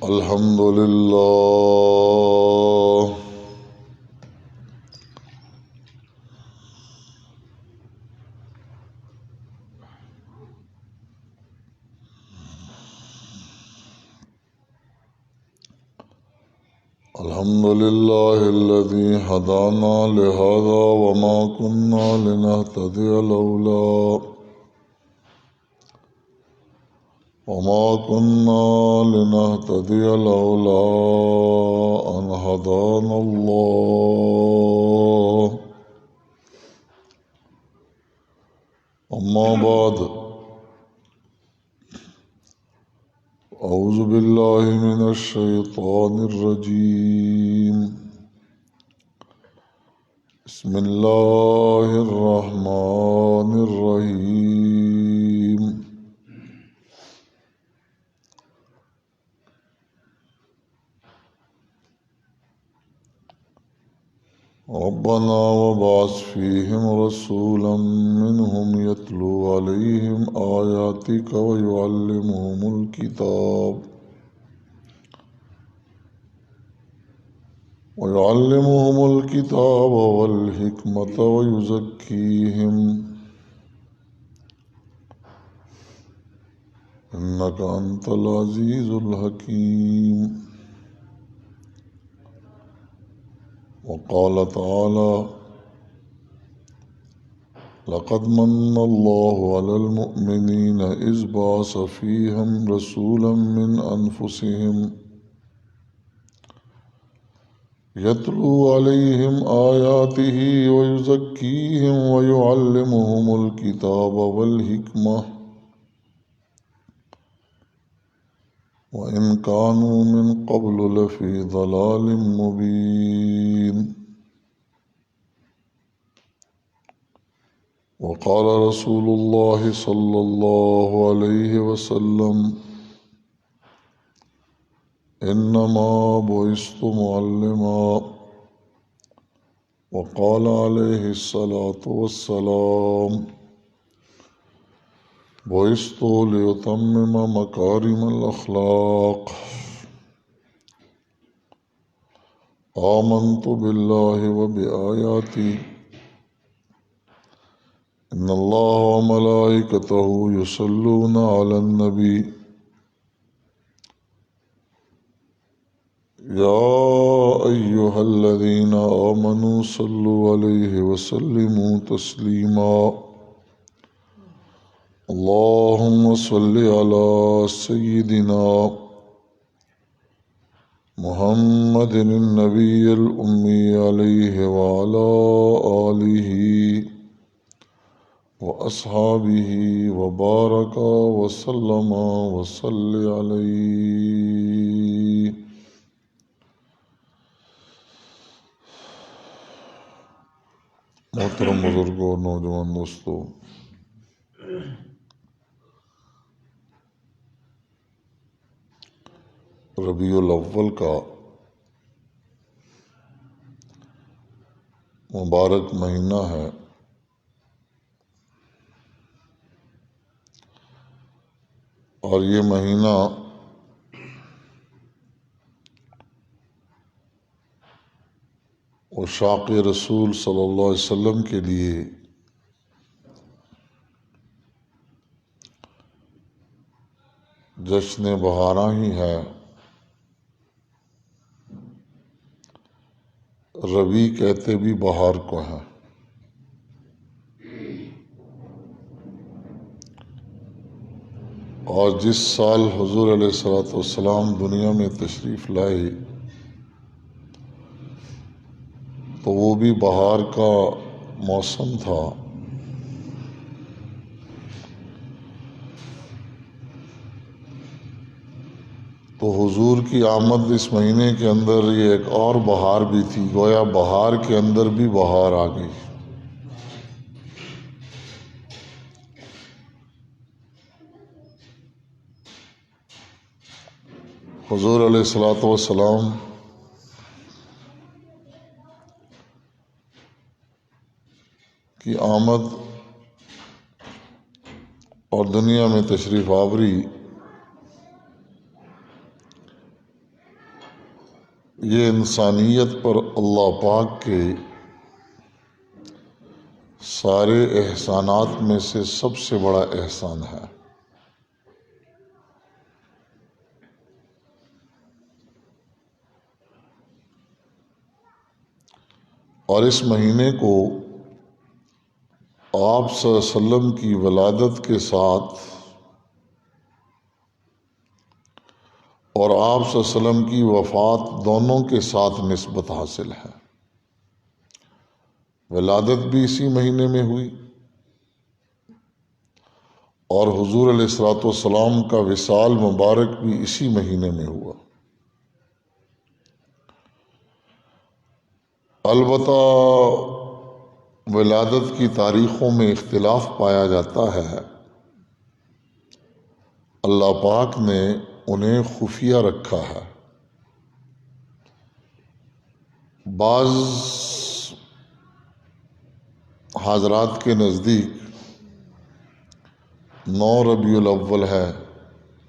الحمد لله الحمد لله الذي هدانا لهذا وما كنا لنهتدي لولا أن هدانا الله. أما بعد، أعوذ بالله من الشيطان الرجيم. بسم الله الرحمن الرحيم. ربنا وابعث فيهم رسولا منهم يتلو عليهم آياتك ويعلمهم الكتاب والحكمة ويزكيهم إنك أنت العزيز الحكيم. وقال تعالى: لقد من الله على المؤمنين إذ بعث فيهم رسولا من أنفسهم يتلو عليهم آياته ويزكيهم ويعلمهم الكتاب والحكمة وإن كانوا من قبل لفي ضلال مبين. وقال رسول الله صلى الله عليه وسلم: إنما بعثت معلما. وقال عليه الصلاة والسلام: بعثت لأتمم مكارم الأخلاق. آمنت بالله وبآياته إن الله وملائكته يصلون على النبي يا أيها الذين آمنوا صلوا عليه وسلموا تسليما. اللهم صل على سيدنا محمد النبي الأمي عليه وعلى آله وأصحابه وبارك وسلم وصل عليه. محترم بزرگوں اور نوجوان دوستوں، ربیع الاول کا مبارک مہینہ ہے، اور یہ مہینہ عشاق رسول صلی اللہ علیہ وسلم کے لیے جشن بہاراں ہی ہے۔ ربیع کہتے بھی بہار کو ہیں۔ اور جس سال حضور علیہ السلام دنیا میں تشریف لائے تو وہ بھی بہار کا موسم تھا۔ تو حضور کی آمد اس مہینے کے اندر یہ ایک اور بہار بھی تھی، گویا بہار کے اندر بھی بہار آ گئی۔ حضور علیہ السلام کی آمد اور دنیا میں تشریف آوری یہ انسانیت پر اللہ پاک کے سارے احسانات میں سے سب سے بڑا احسان ہے۔ اور اس مہینے کو آپ صلی اللہ علیہ وسلم کی ولادت کے ساتھ اور آپ صلی اللہ علیہ وسلم کی وفات دونوں کے ساتھ نسبت حاصل ہے۔ ولادت بھی اسی مہینے میں ہوئی اور حضور علیہ الصلوۃ والسلام کا وصال مبارک بھی اسی مہینے میں ہوا۔ البتہ ولادت کی تاریخوں میں اختلاف پایا جاتا ہے، اللہ پاک نے انہیں خفیہ رکھا ہے۔ بعض حضرات کے نزدیک 9 ربیع الاول ہے،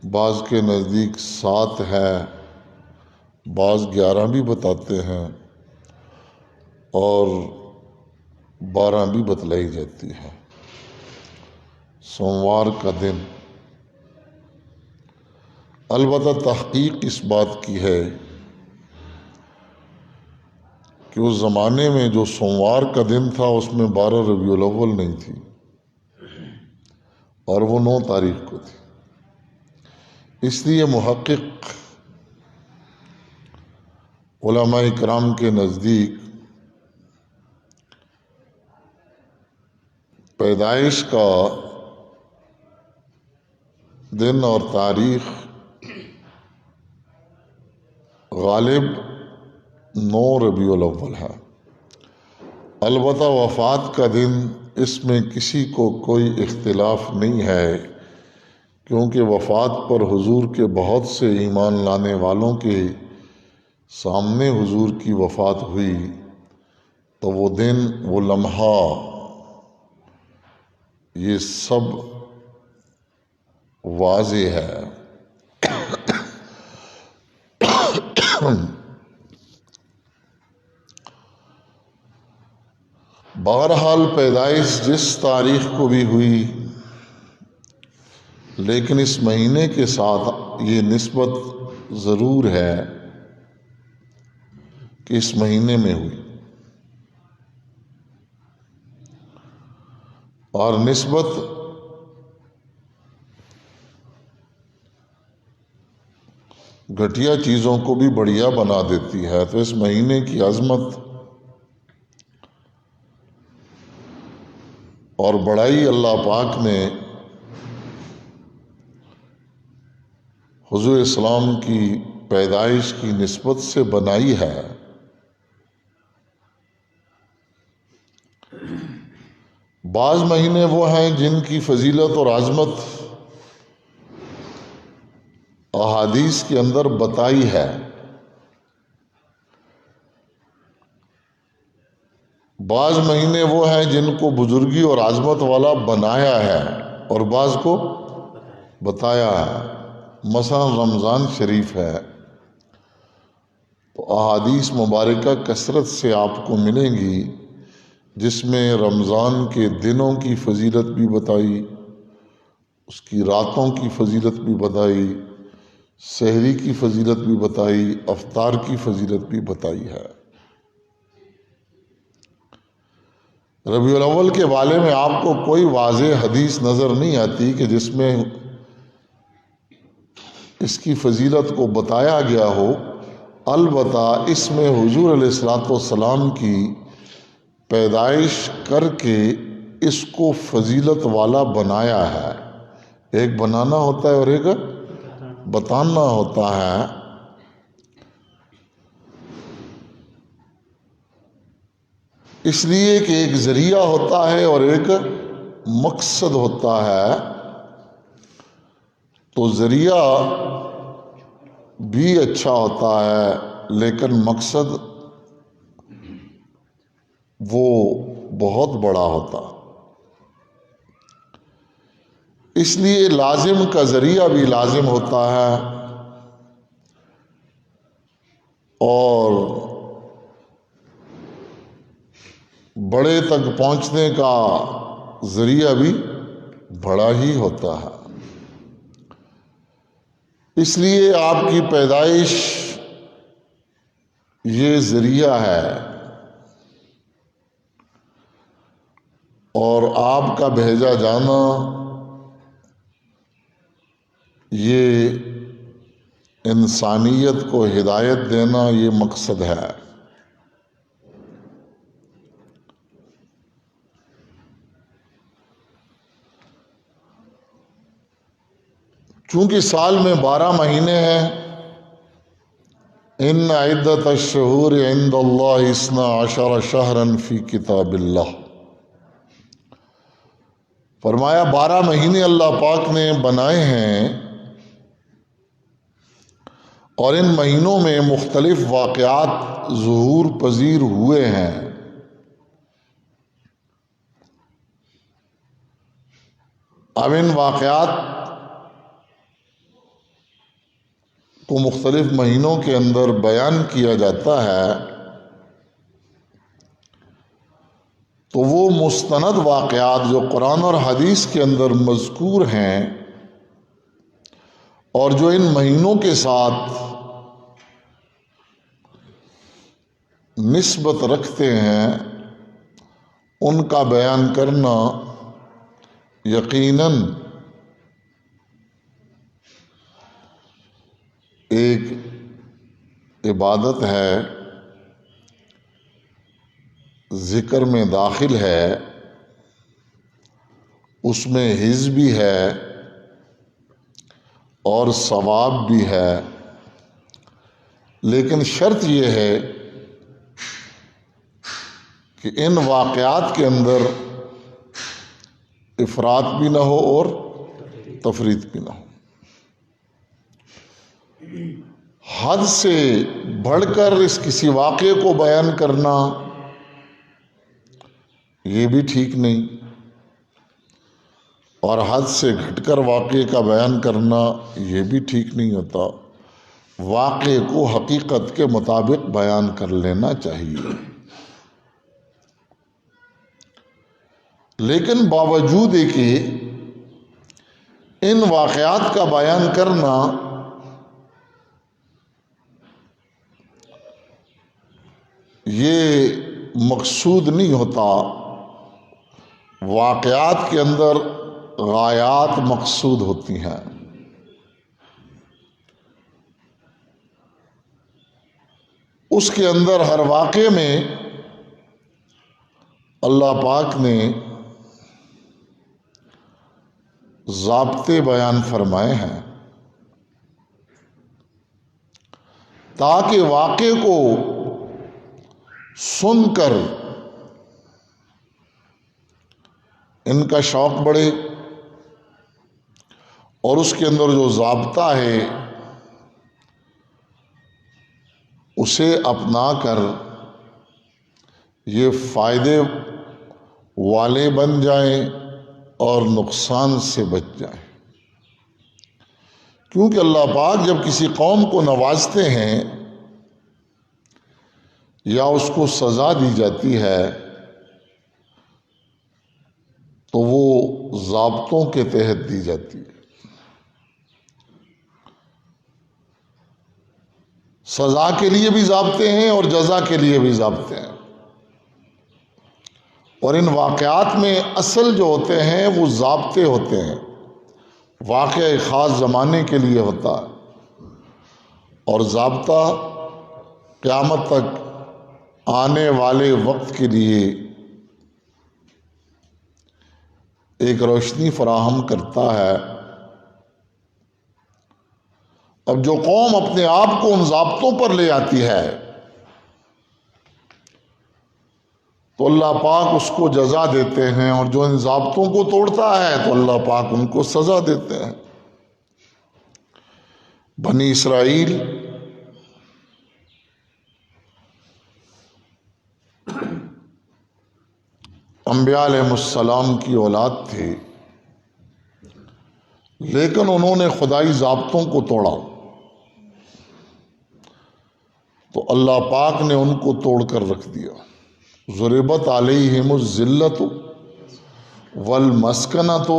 بعض کے نزدیک 7 ہے، بعض 11 بھی بتاتے ہیں اور 12 بھی بتلائی جاتی ہے۔ سوموار کا دن۔ البتہ تحقیق اس بات کی ہے کہ اس زمانے میں جو سوموار کا دن تھا اس میں 12 ربیع الاول نہیں تھی اور وہ 9 تاریخ کو تھی۔ اس لیے محقق علماء کرام کے نزدیک پیدائش کا دن اور تاریخ غالب 9 ربیع الاول ہے۔ البتہ وفات کا دن اس میں کسی کو کوئی اختلاف نہیں ہے، کیونکہ وفات پر حضور کے بہت سے ایمان لانے والوں کے سامنے حضور کی وفات ہوئی، تو وہ دن، وہ لمحہ، یہ سب واضح ہے۔ بہرحال پیدائش جس تاریخ کو بھی ہوئی، لیکن اس مہینے کے ساتھ یہ نسبت ضرور ہے کہ اس مہینے میں ہوئی، اور نسبت گھٹیا چیزوں کو بھی بڑھیا بنا دیتی ہے۔ تو اس مہینے کی عظمت اور بڑائی اللہ پاک نے حضور اسلام کی پیدائش کی نسبت سے بنائی ہے۔ بعض مہینے وہ ہیں جن کی فضیلت اور عظمت احادیث کے اندر بتائی ہے، بعض مہینے وہ ہیں جن کو بزرگی اور عظمت والا بنایا ہے اور بعض کو بتایا ہے۔ مثلا رمضان شریف ہے تو احادیث مبارکہ کثرت سے آپ کو ملیں گی جس میں رمضان کے دنوں کی فضیلت بھی بتائی، اس کی راتوں کی فضیلت بھی بتائی، سحری کی فضیلت بھی بتائی، افطار کی فضیلت بھی بتائی ہے۔ ربیع الاول کے بارے میں آپ کو کوئی واضح حدیث نظر نہیں آتی کہ جس میں اس کی فضیلت کو بتایا گیا ہو، البتہ اس میں حضور علیہ الصلوۃ والسلام کی پیدائش کر کے اس کو فضیلت والا بنایا ہے۔ ایک بنانا ہوتا ہے اور ایک بتانا ہوتا ہے۔ اس لیے کہ ایک ذریعہ ہوتا ہے اور ایک مقصد ہوتا ہے، تو ذریعہ بھی اچھا ہوتا ہے لیکن مقصد وہ بہت بڑا ہوتا۔ اس لیے لازم کا ذریعہ بھی لازم ہوتا ہے اور بڑے تک پہنچنے کا ذریعہ بھی بڑا ہی ہوتا ہے۔ اس لیے آپ کی پیدائش یہ ذریعہ ہے، اور آپ کا بھیجا جانا یہ انسانیت کو ہدایت دینا، یہ مقصد ہے۔ چونکہ سال میں 12 مہینے ہیں، ان عدت الشہور عند اللہ 12 شہرا فی کتاب اللہ، فرمایا 12 مہینے اللہ پاک نے بنائے ہیں، اور ان مہینوں میں مختلف واقعات ظہور پذیر ہوئے ہیں۔ اب ان واقعات کو مختلف مہینوں کے اندر بیان کیا جاتا ہے، تو وہ مستند واقعات جو قرآن اور حدیث کے اندر مذکور ہیں اور جو ان مہینوں کے ساتھ نسبت رکھتے ہیں، ان کا بیان کرنا یقیناً ایک عبادت ہے، ذکر میں داخل ہے، اس میں حظ بھی ہے اور ثواب بھی ہے، لیکن شرط یہ ہے کہ ان واقعات کے اندر افراط بھی نہ ہو اور تفریط بھی نہ ہو۔ حد سے بڑھ کر اس کسی واقعے کو بیان کرنا یہ بھی ٹھیک نہیں، اور حد سے گھٹ کر واقعے کا بیان کرنا یہ بھی ٹھیک نہیں ہوتا۔ واقعے کو حقیقت کے مطابق بیان کر لینا چاہیے، لیکن باوجود کہ ان واقعات کا بیان کرنا یہ مقصود نہیں ہوتا، واقعات کے اندر غایات مقصود ہوتی ہیں۔ اس کے اندر ہر واقعے میں اللہ پاک نے ضابطے بیان فرمائے ہیں تاکہ واقعے کو سن کر ان کا شوق بڑھے، اور اس کے اندر جو ضابطہ ہے اسے اپنا کر یہ فائدے والے بن جائیں اور نقصان سے بچ جائیں۔ کیونکہ اللہ پاک جب کسی قوم کو نوازتے ہیں یا اس کو سزا دی جاتی ہے تو وہ ضابطوں کے تحت دی جاتی ہے۔ سزا کے لیے بھی ضابطے ہیں اور جزا کے لیے بھی ضابطے ہیں، اور ان واقعات میں اصل جو ہوتے ہیں وہ ضابطے ہوتے ہیں۔ واقعہ ایک خاص زمانے کے لیے ہوتا ہے، اور ضابطہ قیامت تک آنے والے وقت کے لیے ایک روشنی فراہم کرتا ہے۔ اب جو قوم اپنے آپ کو ان ضابطوں پر لے آتی ہے تو اللہ پاک اس کو جزا دیتے ہیں، اور جو ان ضابطوں کو توڑتا ہے تو اللہ پاک ان کو سزا دیتے ہیں۔ بنی اسرائیل انبیاء علیہ السلام کی اولاد تھے، لیکن انہوں نے خدائی ضابطوں کو توڑا، تو اللہ پاک نے ان کو توڑ کر رکھ دیا. ضربت علیہم الذلۃ والمسکنۃ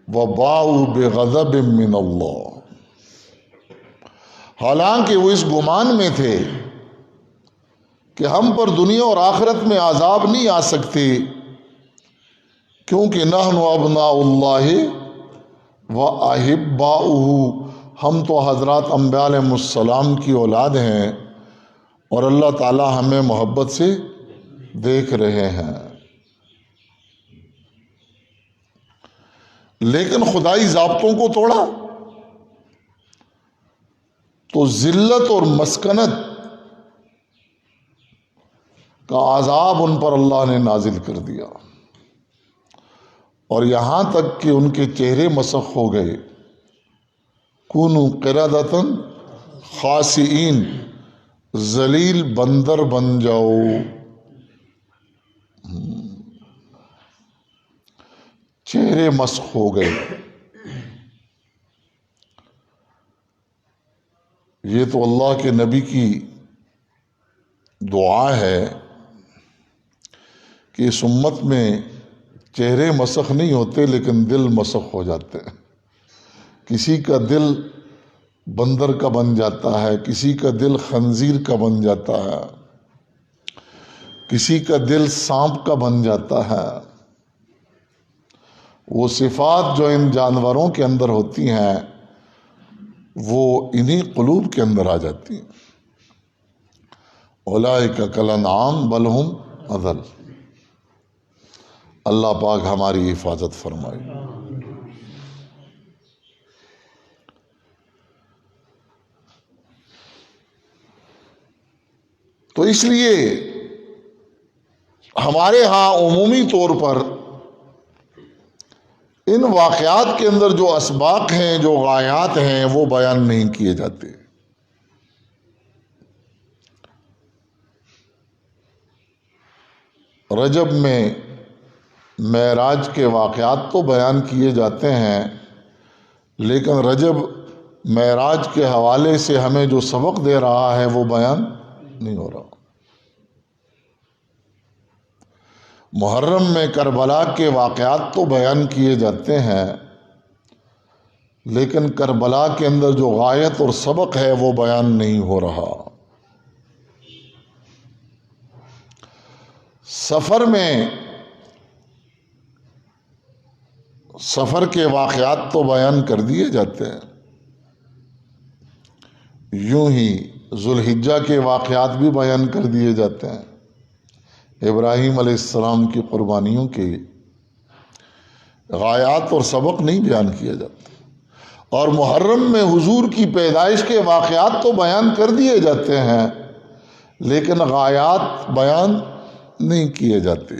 وباؤوا بغضب من اللہ. حالانکہ وہ اس گمان میں تھے کہ ہم پر دنیا اور آخرت میں عذاب نہیں آ سکتے، کیونکہ نحن ابناء اللہ واحباؤہ، ہم تو حضرات انبیاء علیہ السلام کی اولاد ہیں اور اللہ تعالی ہمیں محبت سے دیکھ رہے ہیں. لیکن خدائی ضابطوں کو توڑا تو ذلت اور مسکنت کا عذاب ان پر اللہ نے نازل کر دیا، اور یہاں تک کہ ان کے چہرے مسخ ہو گئے. کونوا قردۃ خاسئین، ذلیل بندر بن جاؤ. چہرے مسخ ہو گئے. یہ تو اللہ کے نبی کی دعا ہے کہ اس امت میں چہرے مسخ نہیں ہوتے لیکن دل مسخ ہو جاتے ہیں. کسی کا دل بندر کا بن جاتا ہے، کسی کا دل خنزیر کا بن جاتا ہے، کسی کا دل سانپ کا بن جاتا ہے. وہ صفات جو ان جانوروں کے اندر ہوتی ہیں وہ انہی قلوب کے اندر آ جاتی ہیں. اولئک کالانعام بل ہم اضل. اللہ پاک ہماری حفاظت فرمائے. تو اس لیے ہمارے ہاں عمومی طور پر ان واقعات کے اندر جو اسباق ہیں، جو غایات ہیں، وہ بیان نہیں کیے جاتے. رجب میں معراج کے واقعات تو بیان کیے جاتے ہیں، لیکن رجب معراج کے حوالے سے ہمیں جو سبق دے رہا ہے وہ بیان نہیں ہو رہا. محرم میں کربلا کے واقعات تو بیان کیے جاتے ہیں، لیکن کربلا کے اندر جو غایت اور سبق ہے وہ بیان نہیں ہو رہا. سفر میں سفر کے واقعات تو بیان کر دیے جاتے ہیں. یوں ہی ذوالحجہ کے واقعات بھی بیان کر دیے جاتے ہیں. ابراہیم علیہ السلام کی قربانیوں کے غایات اور سبق نہیں بیان کیا جاتا. اور محرم میں حضور کی پیدائش کے واقعات تو بیان کر دیے جاتے ہیں، لیکن غایات بیان نہیں کیے جاتے.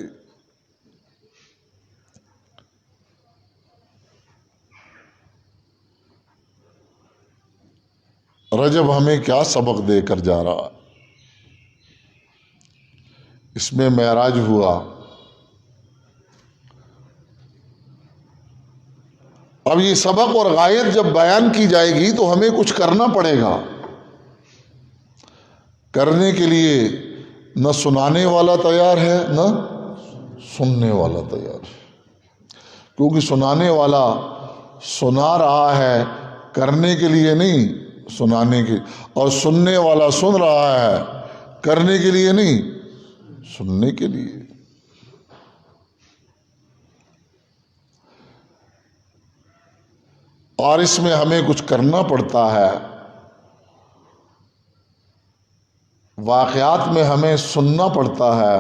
رجب ہمیں کیا سبق دے کر جا رہا؟ اس میں معراج ہوا. اب یہ سبق اور غایت جب بیان کی جائے گی تو ہمیں کچھ کرنا پڑے گا. کرنے کے لیے نہ سنانے والا تیار ہے نہ سننے والا تیار ہے. کیونکہ سنانے والا سنا رہا ہے کرنے کے لیے نہیں، سنانے کے، اور سننے والا سن رہا ہے کرنے کے لیے نہیں، سننے کے لیے. اور اس میں ہمیں کچھ کرنا پڑتا ہے. واقعات میں ہمیں سننا پڑتا ہے،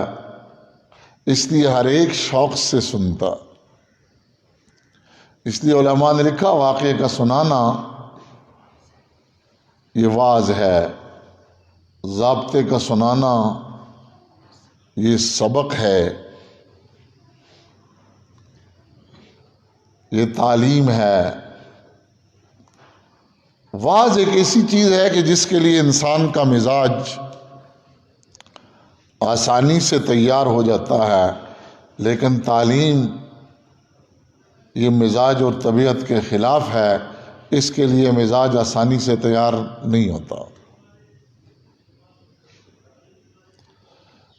اس لیے ہر ایک شوق سے سنتا. اس لیے علماء نے لکھا واقعے کا سنانا یہ واعظ ہے، ضابطے کا سنانا یہ سبق ہے، یہ تعلیم ہے. واعظ ایک ایسی چیز ہے کہ جس کے لیے انسان کا مزاج آسانی سے تیار ہو جاتا ہے، لیکن تعلیم یہ مزاج اور طبیعت کے خلاف ہے. اس کے لیے مزاج آسانی سے تیار نہیں ہوتا.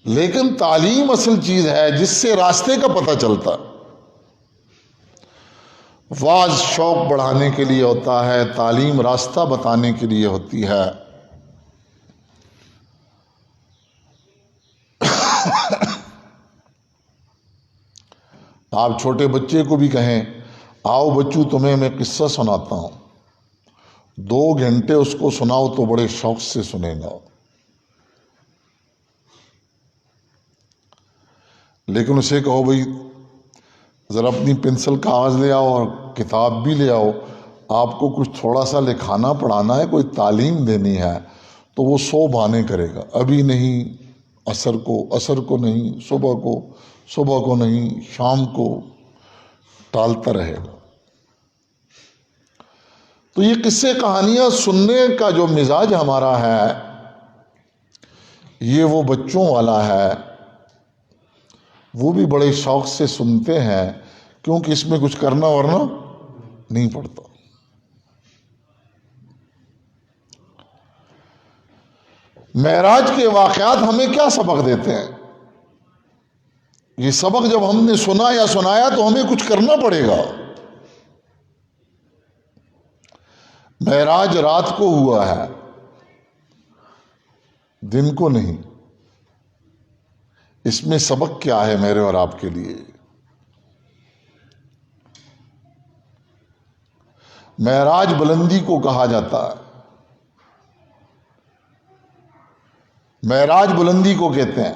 لیکن تعلیم اصل چیز ہے جس سے راستے کا پتہ چلتا. واعظ شوق بڑھانے کے لیے ہوتا ہے، تعلیم راستہ بتانے کے لیے ہوتی ہے. آپ چھوٹے بچے کو بھی کہیں آؤ بچو تمہیں میں قصہ سناتا ہوں، 2 گھنٹے اس کو سناؤ تو بڑے شوق سے سنے گا. لیکن اسے کہو بھئی ذرا اپنی پنسل کاغذ لے آؤ اور کتاب بھی لے آؤ، آپ کو کچھ تھوڑا سا لکھانا پڑھانا ہے، کوئی تعلیم دینی ہے، تو وہ 100 بہانے کرے گا. ابھی نہیں، عصر کو نہیں، صبح کو نہیں، شام کو، ٹالتا رہے گا. تو یہ قصے کہانیاں سننے کا جو مزاج ہمارا ہے یہ وہ بچوں والا ہے. وہ بھی بڑے شوق سے سنتے ہیں کیونکہ اس میں کچھ کرنا ورنہ نہیں پڑتا. معراج کے واقعات ہمیں کیا سبق دیتے ہیں؟ یہ سبق جب ہم نے سنا یا سنایا تو ہمیں کچھ کرنا پڑے گا. معراج رات کو ہوا ہے، دن کو نہیں. اس میں سبق کیا ہے میرے اور آپ کے لیے؟ معراج بلندی کو کہا جاتا ہے، معراج بلندی کو کہتے ہیں،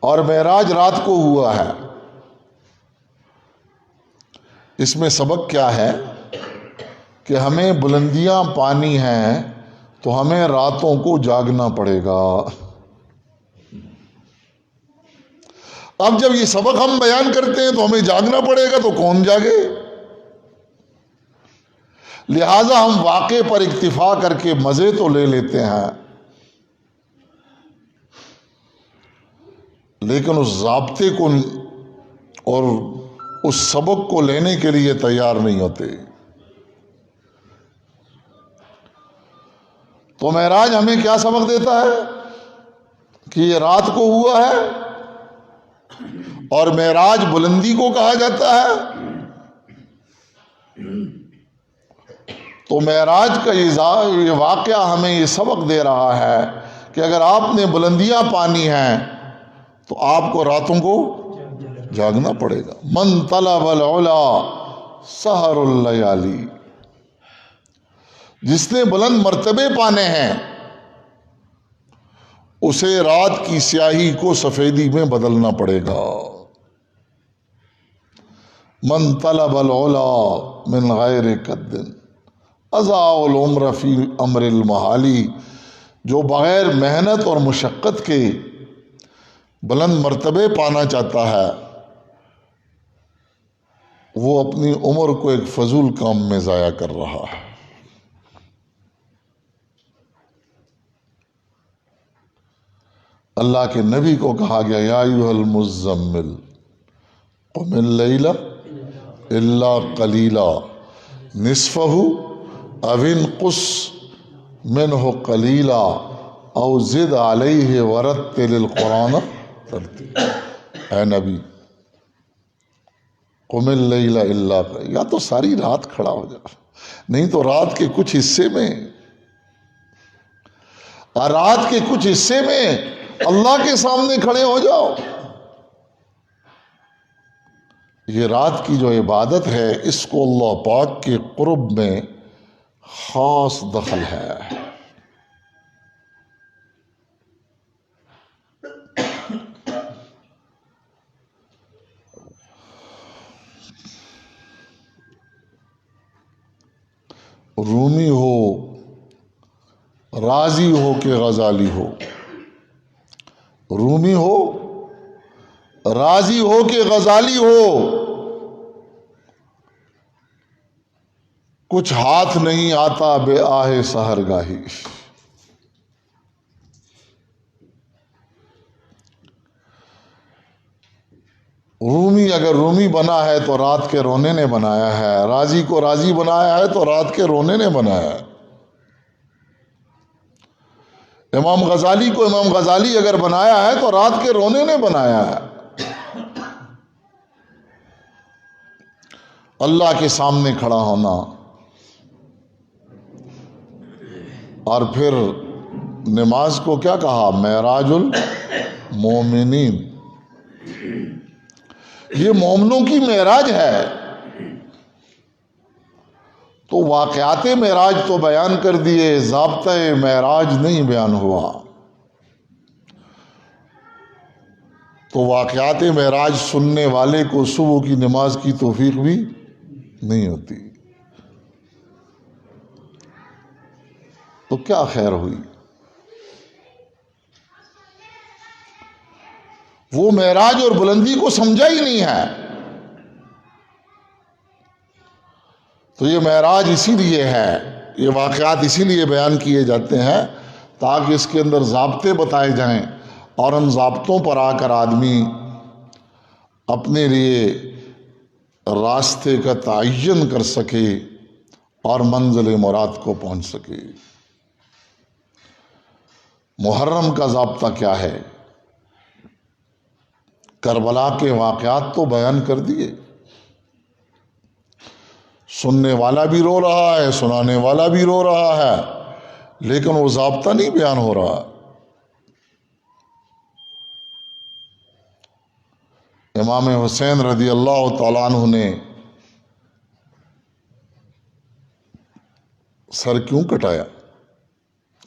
اور معراج رات کو ہوا ہے. اس میں سبق کیا ہے کہ ہمیں بلندیاں پانی ہیں تو ہمیں راتوں کو جاگنا پڑے گا. اب جب یہ سبق ہم بیان کرتے ہیں تو ہمیں جاگنا پڑے گا، تو کون جاگے؟ لہذا ہم واقعے پر اکتفا کر کے مزے تو لے لیتے ہیں، لیکن اس ضابطے کو اور اس سبق کو لینے کے لیے تیار نہیں ہوتے. تو معراج ہمیں کیا سبق دیتا ہے کہ یہ رات کو ہوا ہے اور معراج بلندی کو کہا جاتا ہے. تو معراج کا یہ واقعہ ہمیں یہ سبق دے رہا ہے کہ اگر آپ نے بلندیاں پانی ہیں تو آپ کو راتوں کو جاگنا پڑے گا. من طلب العلا سحر اللیالی، جس نے بلند مرتبے پانے ہیں اسے رات کی سیاہی کو سفیدی میں بدلنا پڑے گا. من طلب العلا من غیر قد اضاع العمر فی امر المحالی، جو بغیر محنت اور مشقت کے بلند مرتبے پانا چاہتا ہے وہ اپنی عمر کو ایک فضول کام میں ضائع کر رہا ہے. اللہ کے نبی کو کہا گیا یا ایھا المزمل قم اللیل الا قلیلا نصفہ او انقص منہ قلیلا او زد علیہ ورتل القرآن ترتیلا. اے نبی قم اللیل الا قلیلا، یا تو ساری رات کھڑا ہو جا، نہیں تو رات کے کچھ حصے میں، اور رات کے کچھ حصے میں اللہ کے سامنے کھڑے ہو جاؤ. یہ رات کی جو عبادت ہے اس کو اللہ پاک کے قرب میں خاص دخل ہے. رومی ہو، رازی ہو کہ غزالی ہو، رومی ہو، رازی ہو کہ غزالی ہو، کچھ ہاتھ نہیں آتا بے آہ سحرگاہی. رومی اگر رومی بنا ہے تو رات کے رونے نے بنایا ہے، راضی کو راضی بنایا ہے تو رات کے رونے نے بنایا ہے. امام غزالی کو امام غزالی اگر بنایا ہے تو رات کے رونے نے بنایا ہے. اللہ کے سامنے کھڑا ہونا اور پھر نماز کو کیا کہا؟ معراج المومنین. یہ مومنوں کی معراج ہے. تو واقعات معراج تو بیان کر دیے، ضابطۂ معراج نہیں بیان ہوا. تو واقعات معراج سننے والے کو صبح کی نماز کی توفیق بھی نہیں ہوتی. تو کیا خیر ہوئی؟ وہ معراج اور بلندی کو سمجھا ہی نہیں ہے. تو یہ معراج اسی لیے ہے، یہ واقعات اسی لیے بیان کیے جاتے ہیں تاکہ اس کے اندر ضابطے بتائے جائیں اور ان ضابطوں پر آ کر آدمی اپنے لیے راستے کا تعین کر سکے اور منزل مراد کو پہنچ سکے. محرم کا ضابطہ کیا ہے؟ کربلا کے واقعات تو بیان کر دیے. سننے والا بھی رو رہا ہے، سنانے والا بھی رو رہا ہے، لیکن وہ ضابطہ نہیں بیان ہو رہا. امام حسین رضی اللہ تعالیٰ عنہ نے سر کیوں کٹایا؟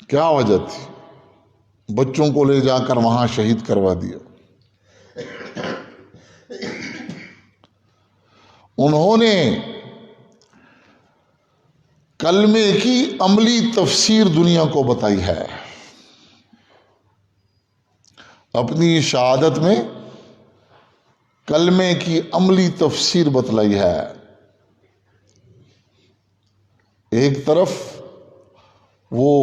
کیا وجہ تھی؟ بچوں کو لے جا کر وہاں شہید کروا دیا. انہوں نے کلمے کی عملی تفسیر دنیا کو بتائی ہے. اپنی شہادت میں کلمے کی عملی تفسیر بتلائی ہے. ایک طرف وہ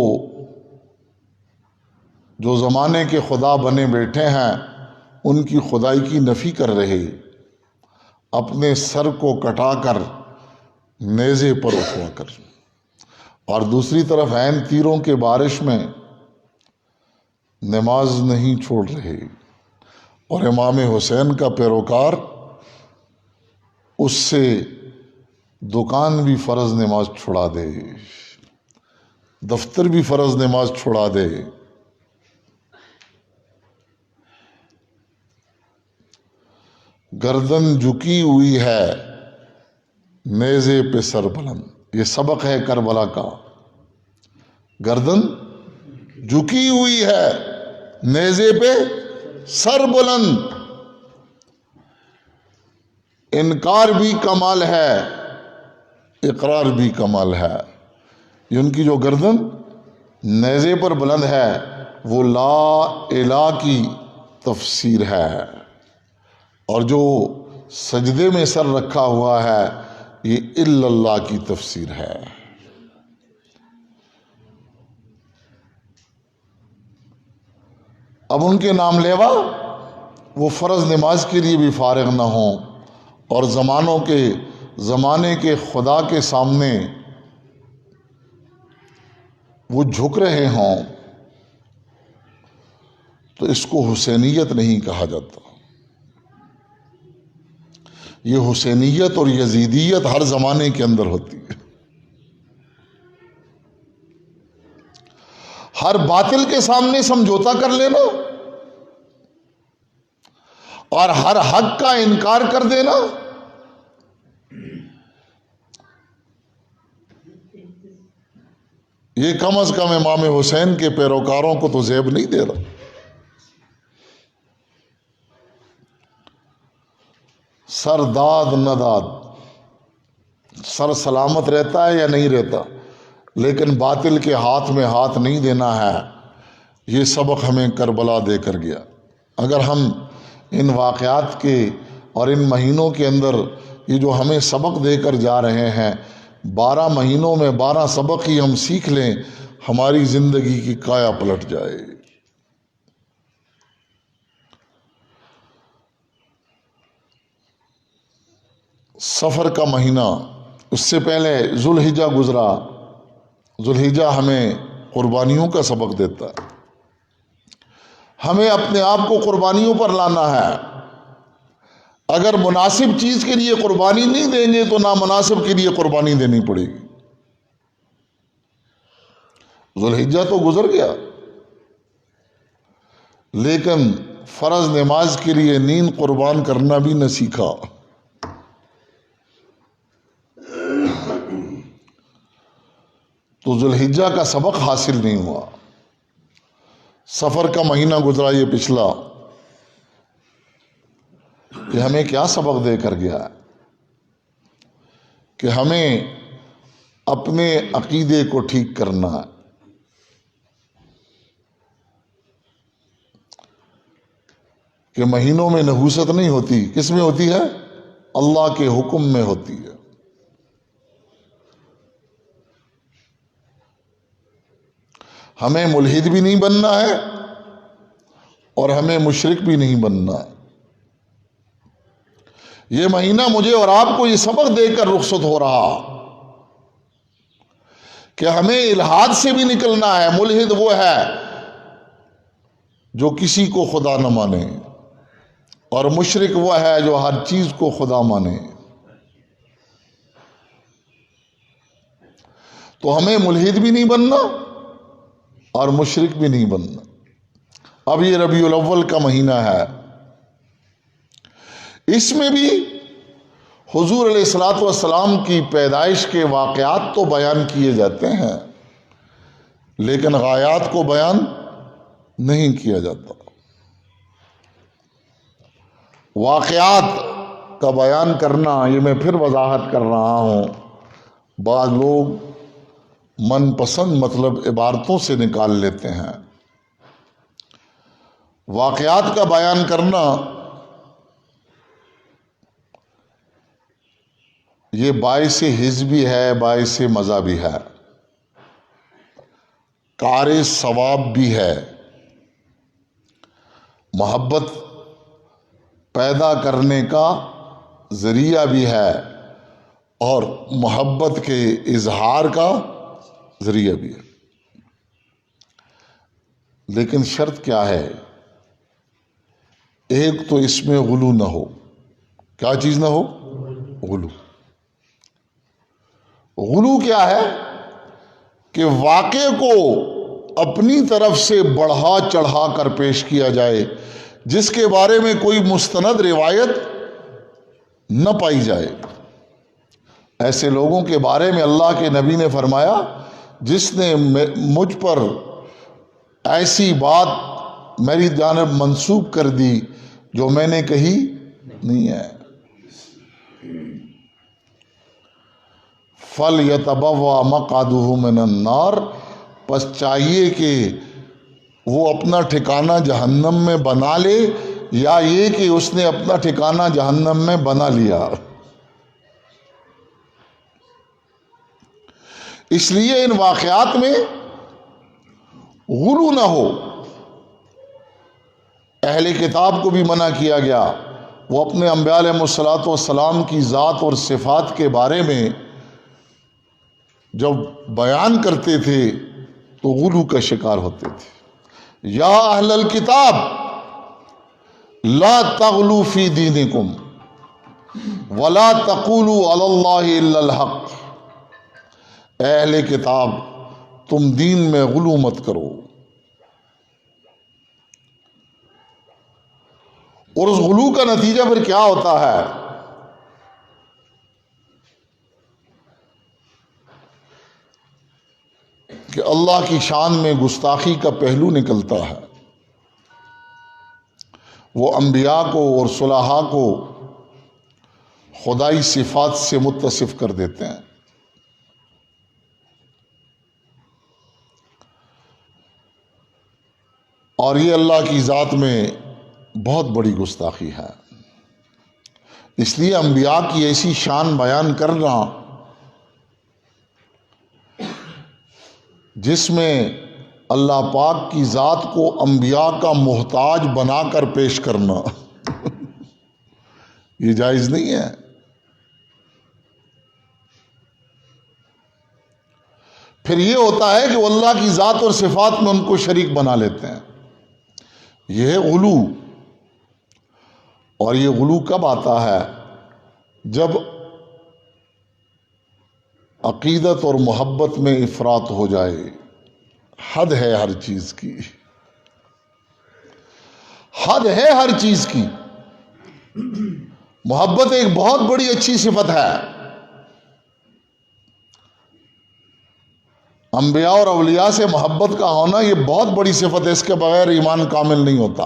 جو زمانے کے خدا بنے بیٹھے ہیں ان کی خدائی کی نفی کر رہے، اپنے سر کو کٹا کر نیزے پر اٹھوا کر، اور دوسری طرف عین تیروں کے بارش میں نماز نہیں چھوڑ رہے. اور امام حسین کا پیروکار اس سے دکان بھی فرض نماز چھڑا دے، دفتر بھی فرض نماز چھڑا دے. گردن جھکی ہوئی ہے، نیزے پہ سر بلند. یہ سبق ہے کربلا کا. گردن جھکی ہوئی ہے، نیزے پہ سر بلند. انکار بھی کمال ہے، اقرار بھی کمال ہے. ان کی جو گردن نیزے پر بلند ہے وہ لا الہ کی تفسیر ہے، اور جو سجدے میں سر رکھا ہوا ہے یہ الا اللہ کی تفسیر ہے. اب ان کے نام لیوا وہ فرض نماز کے لیے بھی فارغ نہ ہوں اور زمانے کے خدا کے سامنے وہ جھک رہے ہوں، تو اس کو حسینیت نہیں کہا جاتا. یہ حسینیت اور یزیدیت ہر زمانے کے اندر ہوتی ہے. ہر باطل کے سامنے سمجھوتا کر لینا اور ہر حق کا انکار کر دینا، یہ کم از کم امام حسین کے پیروکاروں کو تو زیب نہیں دے رہا. سر داد نہ داد، سر سلامت رہتا ہے یا نہیں رہتا، لیکن باطل کے ہاتھ میں ہاتھ نہیں دینا ہے. یہ سبق ہمیں کربلا دے کر گیا. اگر ہم ان واقعات کے اور ان مہینوں کے اندر یہ جو ہمیں سبق دے کر جا رہے ہیں، 12 مہینوں میں 12 سبق ہی ہم سیکھ لیں، ہماری زندگی کی کایا پلٹ جائے. سفر کا مہینہ، اس سے پہلے ذوالحجہ گزرا. ذوالحجہ ہمیں قربانیوں کا سبق دیتا ہے. ہمیں اپنے آپ کو قربانیوں پر لانا ہے. اگر مناسب چیز کے لیے قربانی نہیں دیں گے تو نامناسب کے لیے قربانی دینی پڑے گی. ذوالحجہ تو گزر گیا، لیکن فرض نماز کے لیے نیند قربان کرنا بھی نہ سیکھا. تو ذوالحجہ کا سبق حاصل نہیں ہوا. سفر کا مہینہ گزرا یہ پچھلا، کہ ہمیں کیا سبق دے کر گیا کہ ہمیں اپنے عقیدے کو ٹھیک کرنا ہے. کہ مہینوں میں نحوست نہیں ہوتی، کس میں ہوتی ہے؟ اللہ کے حکم میں ہوتی ہے. ہمیں ملحد بھی نہیں بننا ہے اور ہمیں مشرک بھی نہیں بننا ہے. یہ مہینہ مجھے اور آپ کو یہ سبق دے کر رخصت ہو رہا کہ ہمیں الحاد سے بھی نکلنا ہے. ملحد وہ ہے جو کسی کو خدا نہ مانے، اور مشرک وہ ہے جو ہر چیز کو خدا مانے. تو ہمیں ملحد بھی نہیں بننا اور مشرک بھی نہیں بننا. اب یہ ربیع الاول کا مہینہ ہے، اس میں بھی حضور علیہ الصلوۃ والسلام کی پیدائش کے واقعات تو بیان کیے جاتے ہیں، لیکن غایات کو بیان نہیں کیا جاتا. واقعات کا بیان کرنا، یہ میں پھر وضاحت کر رہا ہوں، بعض لوگ من پسند مطلب عبارتوں سے نکال لیتے ہیں. واقعات کا بیان کرنا یہ باعث حزبی ہے، باعث مزہ بھی ہے، کار ثواب بھی ہے، محبت پیدا کرنے کا ذریعہ بھی ہے، اور محبت کے اظہار کا ذریعہ بھی ہے. لیکن شرط کیا ہے؟ ایک تو اس میں غلو نہ ہو. کیا چیز نہ ہو؟ غلو. غلو کیا ہے؟ کہ واقعے کو اپنی طرف سے بڑھا چڑھا کر پیش کیا جائے، جس کے بارے میں کوئی مستند روایت نہ پائی جائے. ایسے لوگوں کے بارے میں اللہ کے نبی نے فرمایا، جس نے مجھ پر ایسی بات میری جانب منسوب کر دی جو میں نے کہی نہیں ہے. فَلْيَتَبَوَّأْ مَقْعَدَهُ مِنَ النَّارِ، پس چاہیے کہ وہ اپنا ٹھکانہ جہنم میں بنا لے، یا یہ کہ اس نے اپنا ٹھکانہ جہنم میں بنا لیا. اس لیے ان واقعات میں غلو نہ ہو. اہل کتاب کو بھی منع کیا گیا، وہ اپنے انبیاء علیہ الصلوۃ والسلام کی ذات اور صفات کے بارے میں جب بیان کرتے تھے تو غلو کا شکار ہوتے تھے. یا اہل الکتاب لا تغلوا فی دینکم ولا تقولوا علی اللہ الا الحق. اہل کتاب تم دین میں غلو مت کرو. اور اس غلو کا نتیجہ پھر کیا ہوتا ہے؟ کہ اللہ کی شان میں گستاخی کا پہلو نکلتا ہے. وہ انبیاء کو اور صلحاء کو خدائی صفات سے متصف کر دیتے ہیں. اور یہ اللہ کی ذات میں بہت بڑی گستاخی ہے. اس لیے انبیاء کی ایسی شان بیان کرنا جس میں اللہ پاک کی ذات کو انبیاء کا محتاج بنا کر پیش کرنا یہ جائز نہیں ہے. پھر یہ ہوتا ہے کہ وہ اللہ کی ذات اور صفات میں ان کو شریک بنا لیتے ہیں. یہ ہے غلو. اور یہ غلو کب آتا ہے؟ جب عقیدت اور محبت میں افراط ہو جائے. حد ہے ہر چیز کی، حد ہے ہر چیز کی. محبت ایک بہت بڑی اچھی صفت ہے. انبیاء اور اولیاء سے محبت کا ہونا یہ بہت بڑی صفت ہے. اس کے بغیر ایمان کامل نہیں ہوتا.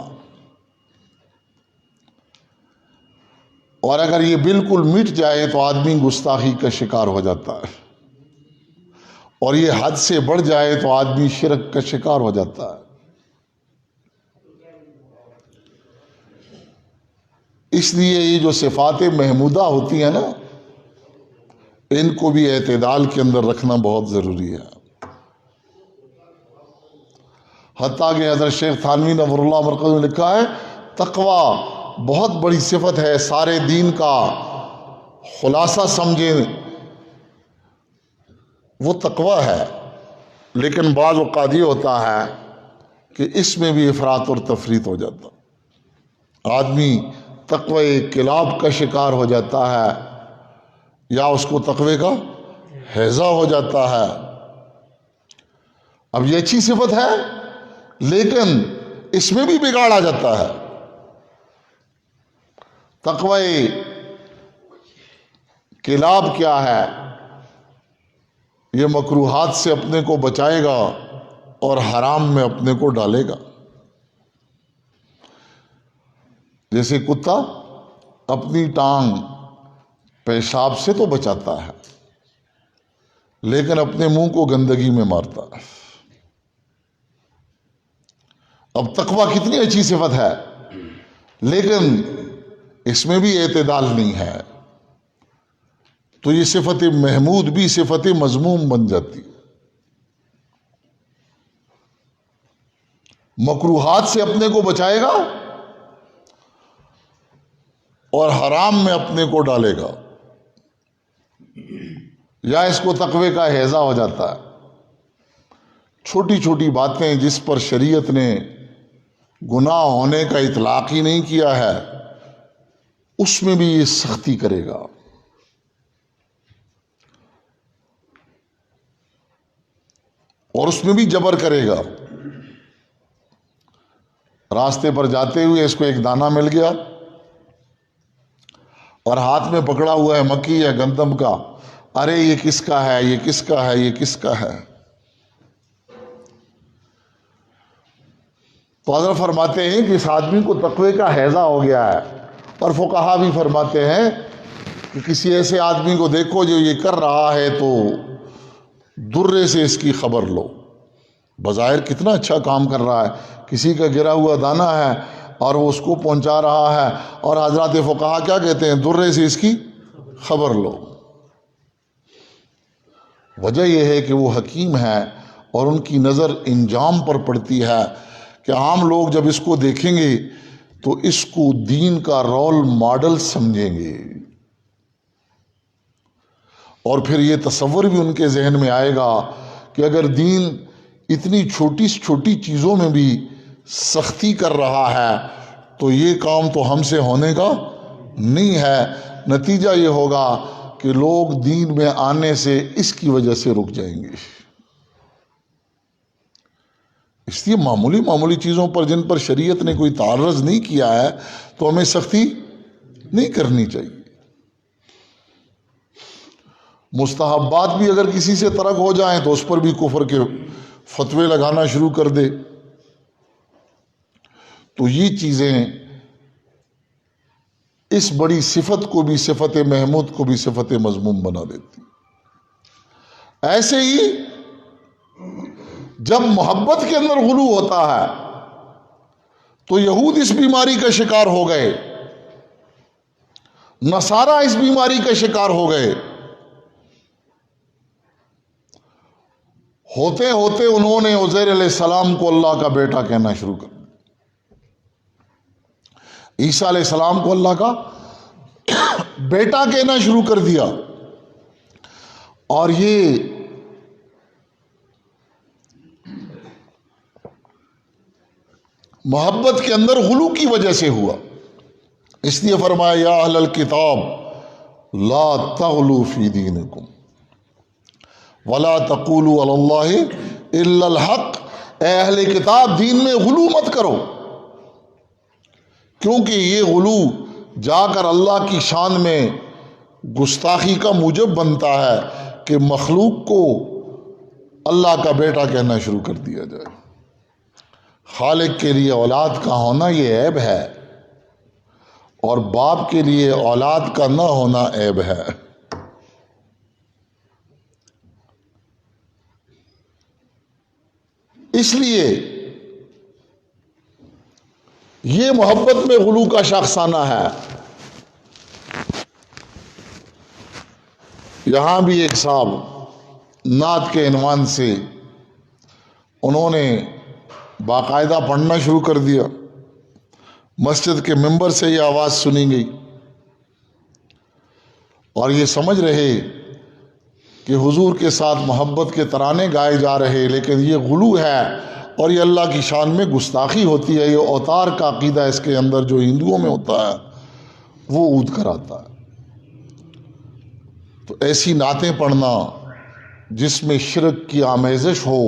اور اگر یہ بالکل مٹ جائے تو آدمی گستاخی کا شکار ہو جاتا ہے، اور یہ حد سے بڑھ جائے تو آدمی شرک کا شکار ہو جاتا ہے. اس لیے یہ جو صفات محمودہ ہوتی ہیں نا، ان کو بھی اعتدال کے اندر رکھنا بہت ضروری ہے. حتیٰ کہ حضرت شیخ تھانوی نور اللہ مرکز میں لکھا ہے تقوی بہت بڑی صفت ہے، سارے دین کا خلاصہ سمجھیں وہ تقوی ہے. لیکن بعض اوقات یہ ہوتا ہے کہ اس میں بھی افراط اور تفریط ہو جاتا. آدمی تقوی کلاب کا شکار ہو جاتا ہے، یا اس کو تقوی کا ہیضہ ہو جاتا ہے. اب یہ اچھی صفت ہے لیکن اس میں بھی بگاڑ آ جاتا ہے. تقوی کلاب کیا ہے؟ یہ مکروہات سے اپنے کو بچائے گا اور حرام میں اپنے کو ڈالے گا. جیسے کتا اپنی ٹانگ پیشاب سے تو بچاتا ہے لیکن اپنے منہ کو گندگی میں مارتا ہے. اب تقوی کتنی اچھی صفت ہے لیکن اس میں بھی اعتدال نہیں ہے، تو یہ صفت محمود بھی صفت مذموم بن جاتی. مکروہات سے اپنے کو بچائے گا اور حرام میں اپنے کو ڈالے گا، یا اس کو تقوی کا ہیضہ ہو جاتا ہے. چھوٹی چھوٹی باتیں جس پر شریعت نے گناہ ہونے کا اطلاق ہی نہیں کیا ہے اس میں بھی یہ سختی کرے گا. اور اس میں بھی جبر کرے گا. راستے پر جاتے ہوئے اس کو ایک دانہ مل گیا اور ہاتھ میں پکڑا ہوا ہے مکی یا گندم کا. ارے یہ کس کا ہے، یہ کس کا ہے، یہ کس کا ہے؟ تو حضرت فرماتے ہیں کہ اس آدمی کو تقوی کا ہیضہ ہو گیا ہے. اور فقہا بھی فرماتے ہیں کہ کسی ایسے آدمی کو دیکھو جو یہ کر رہا ہے تو درے سے اس کی خبر لو. بظاہر کتنا اچھا کام کر رہا ہے، کسی کا گرا ہوا دانہ ہے اور وہ اس کو پہنچا رہا ہے، اور حضرات فقہا کیا کہتے ہیں؟ درے سے اس کی خبر لو. وجہ یہ ہے کہ وہ حکیم ہے اور ان کی نظر انجام پر پڑتی ہے کہ عام لوگ جب اس کو دیکھیں گے تو اس کو دین کا رول ماڈل سمجھیں گے، اور پھر یہ تصور بھی ان کے ذہن میں آئے گا کہ اگر دین اتنی چھوٹی سے چھوٹی چیزوں میں بھی سختی کر رہا ہے تو یہ کام تو ہم سے ہونے کا نہیں ہے. نتیجہ یہ ہوگا کہ لوگ دین میں آنے سے اس کی وجہ سے رک جائیں گے. اس لیے معمولی معمولی چیزوں پر جن پر شریعت نے کوئی تعرض نہیں کیا ہے تو ہمیں سختی نہیں کرنی چاہیے. مستحبات بھی اگر کسی سے ترک ہو جائیں تو اس پر بھی کفر کے فتوے لگانا شروع کر دے. تو یہ چیزیں اس بڑی صفت کو بھی، صفت محمود کو بھی صفت مذموم بنا دیتی. ایسے ہی جب محبت کے اندر غلو ہوتا ہے تو یہود اس بیماری کا شکار ہو گئے، نصارہ اس بیماری کا شکار ہو گئے. ہوتے ہوتے انہوں نے عزیر علیہ السلام کو اللہ کا بیٹا کہنا شروع کر دیا، عیسیٰ علیہ السلام کو اللہ کا بیٹا کہنا شروع کر دیا. اور یہ محبت کے اندر غلو کی وجہ سے ہوا. اس لیے فرمایا یا اہل الکتاب لا تغلوا فی دینکم ولا تقولوا علی اللہ الا الحق. اے اہل کتاب دین میں غلو مت کرو، کیونکہ یہ غلو جا کر اللہ کی شان میں گستاخی کا موجب بنتا ہے کہ مخلوق کو اللہ کا بیٹا کہنا شروع کر دیا جائے. خالق کے لیے اولاد کا ہونا یہ عیب ہے، اور باپ کے لیے اولاد کا نہ ہونا عیب ہے. اس لیے یہ محبت میں غلو کا شاخسانہ ہے. یہاں بھی ایک صاحب نعت کے عنوان سے انہوں نے باقاعدہ پڑھنا شروع کر دیا. مسجد کے ممبر سے یہ آواز سنی گئی اور یہ سمجھ رہے کہ حضور کے ساتھ محبت کے ترانے گائے جا رہے، لیکن یہ غلو ہے اور یہ اللہ کی شان میں گستاخی ہوتی ہے. یہ اوتار کا عقیدہ اس کے اندر جو ہندوؤں میں ہوتا ہے وہ اود کر آتا ہے. تو ایسی نعتیں پڑھنا جس میں شرک کی آمیزش ہو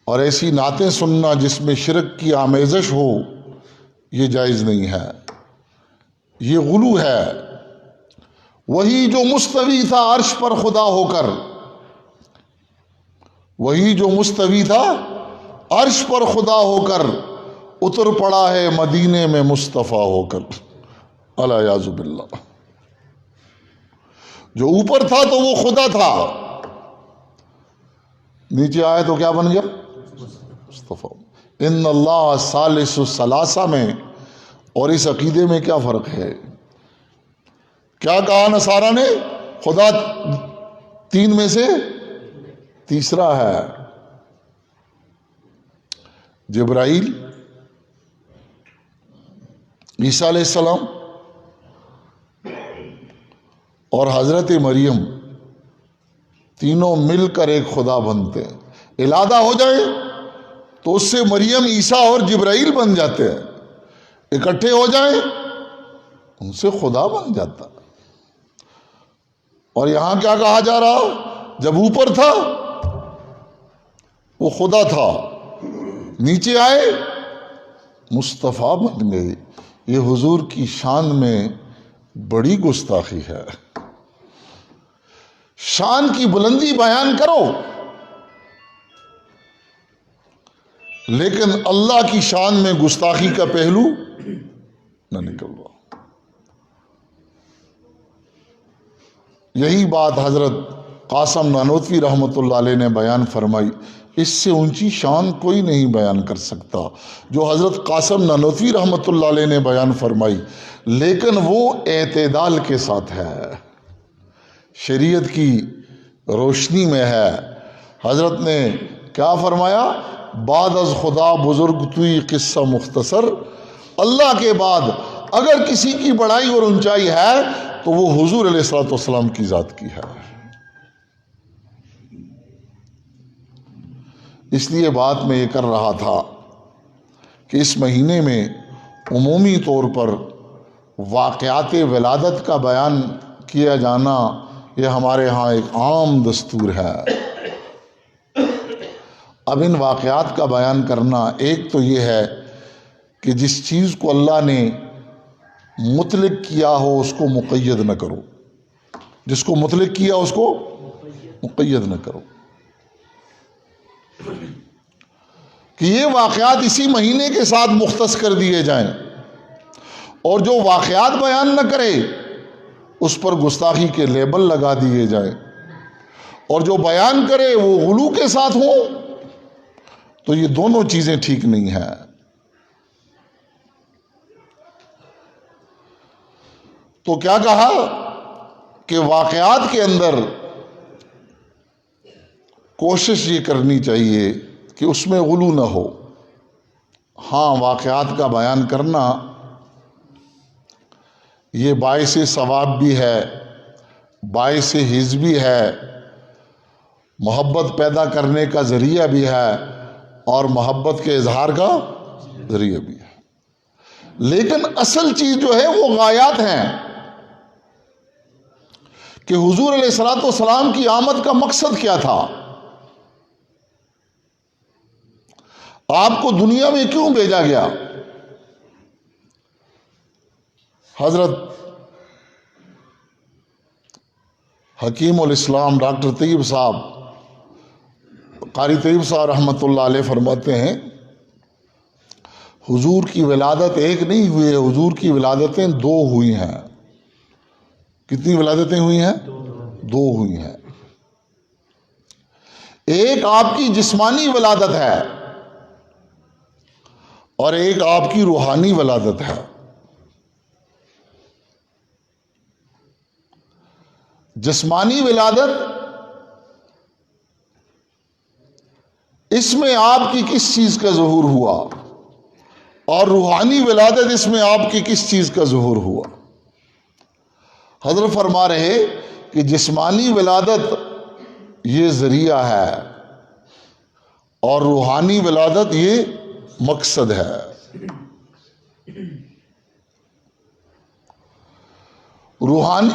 اور ایسی نعتیں سننا جس میں شرک کی آمیزش ہو، یہ جائز نہیں ہے، یہ غلو ہے. وہی جو مستوی تھا عرش پر خدا ہو کر، وہی جو مستوی تھا عرش پر خدا ہو کر، اتر پڑا ہے مدینے میں مصطفیٰ ہو کر. الیاذ باللہ. جو اوپر تھا تو وہ خدا تھا، نیچے آئے تو کیا بن گیا؟ مصطفیٰ. ان اللہ ثالث الثلاثہ میں اور اس عقیدے میں کیا فرق ہے؟ کیا کہا نصارہ نے؟ خدا تین میں سے تیسرا ہے. جبرائیل، عیسیٰ علیہ السلام اور حضرت مریم تینوں مل کر ایک خدا بنتے ہیں. علادہ ہو جائے تو اس سے مریم، عیسیٰ اور جبرائیل بن جاتے ہیں، اکٹھے ہو جائیں ان سے خدا بن جاتا. اور یہاں کیا کہا جا رہا؟ جب اوپر تھا وہ خدا تھا، نیچے آئے مصطفیٰ بن گئے. یہ حضور کی شان میں بڑی گستاخی ہے. شان کی بلندی بیان کرو لیکن اللہ کی شان میں گستاخی کا پہلو نہ نکلوا. یہی بات حضرت قاسم نانوتوی رحمۃ اللہ علیہ نے بیان فرمائی. اس سے اونچی شان کوئی نہیں بیان کر سکتا جو حضرت قاسم نانوتوی رحمۃ اللہ علیہ نے بیان فرمائی، لیکن وہ اعتدال کے ساتھ ہے، شریعت کی روشنی میں ہے. حضرت نے کیا فرمایا؟ بعد از خدا بزرگ توی قصہ مختصر. اللہ کے بعد اگر کسی کی بڑائی اور اونچائی ہے تو وہ حضور علیہ الصلوۃ والسلام کی ذات کی ہے. اس لیے بات میں یہ کر رہا تھا کہ اس مہینے میں عمومی طور پر واقعات ولادت کا بیان کیا جانا یہ ہمارے ہاں ایک عام دستور ہے. اب ان واقعات کا بیان کرنا، ایک تو یہ ہے کہ جس چیز کو اللہ نے مطلق کیا ہو اس کو مقید نہ کرو، جس کو مطلق کیا اس کو مقید نہ کرو. کہ یہ واقعات اسی مہینے کے ساتھ مختص کر دیے جائیں، اور جو واقعات بیان نہ کرے اس پر گستاخی کے لیبل لگا دیے جائیں، اور جو بیان کرے وہ غلو کے ساتھ ہوں، تو یہ دونوں چیزیں ٹھیک نہیں ہیں. تو کیا کہا کہ واقعات کے اندر کوشش یہ کرنی چاہیے کہ اس میں غلو نہ ہو. ہاں، واقعات کا بیان کرنا یہ باعث ثواب بھی ہے، باعث حظ بھی ہے، محبت پیدا کرنے کا ذریعہ بھی ہے، اور محبت کے اظہار کا ذریعہ بھی ہے، لیکن اصل چیز جو ہے وہ غایات ہیں کہ حضور علیہ الصلوۃ والسلام کی آمد کا مقصد کیا تھا، آپ کو دنیا میں کیوں بھیجا گیا۔ حضرت حکیم الاسلام ڈاکٹر طیب صاحب، قاری طیب صاحب رحمۃ اللہ علیہ فرماتے ہیں حضور کی ولادت ایک نہیں ہوئی ہے، حضور کی ولادتیں دو ہوئی ہیں۔ کتنی ولادتیں ہوئی ہیں؟ دو ہوئی ہیں۔ ایک آپ کی جسمانی ولادت ہے اور ایک آپ کی روحانی ولادت ہے۔ جسمانی ولادت، اس میں آپ کی کس چیز کا ظہور ہوا، اور روحانی ولادت، اس میں آپ کی کس چیز کا ظہور ہوا۔ حضرت فرما رہے کہ جسمانی ولادت یہ ذریعہ ہے اور روحانی ولادت یہ مقصد ہے۔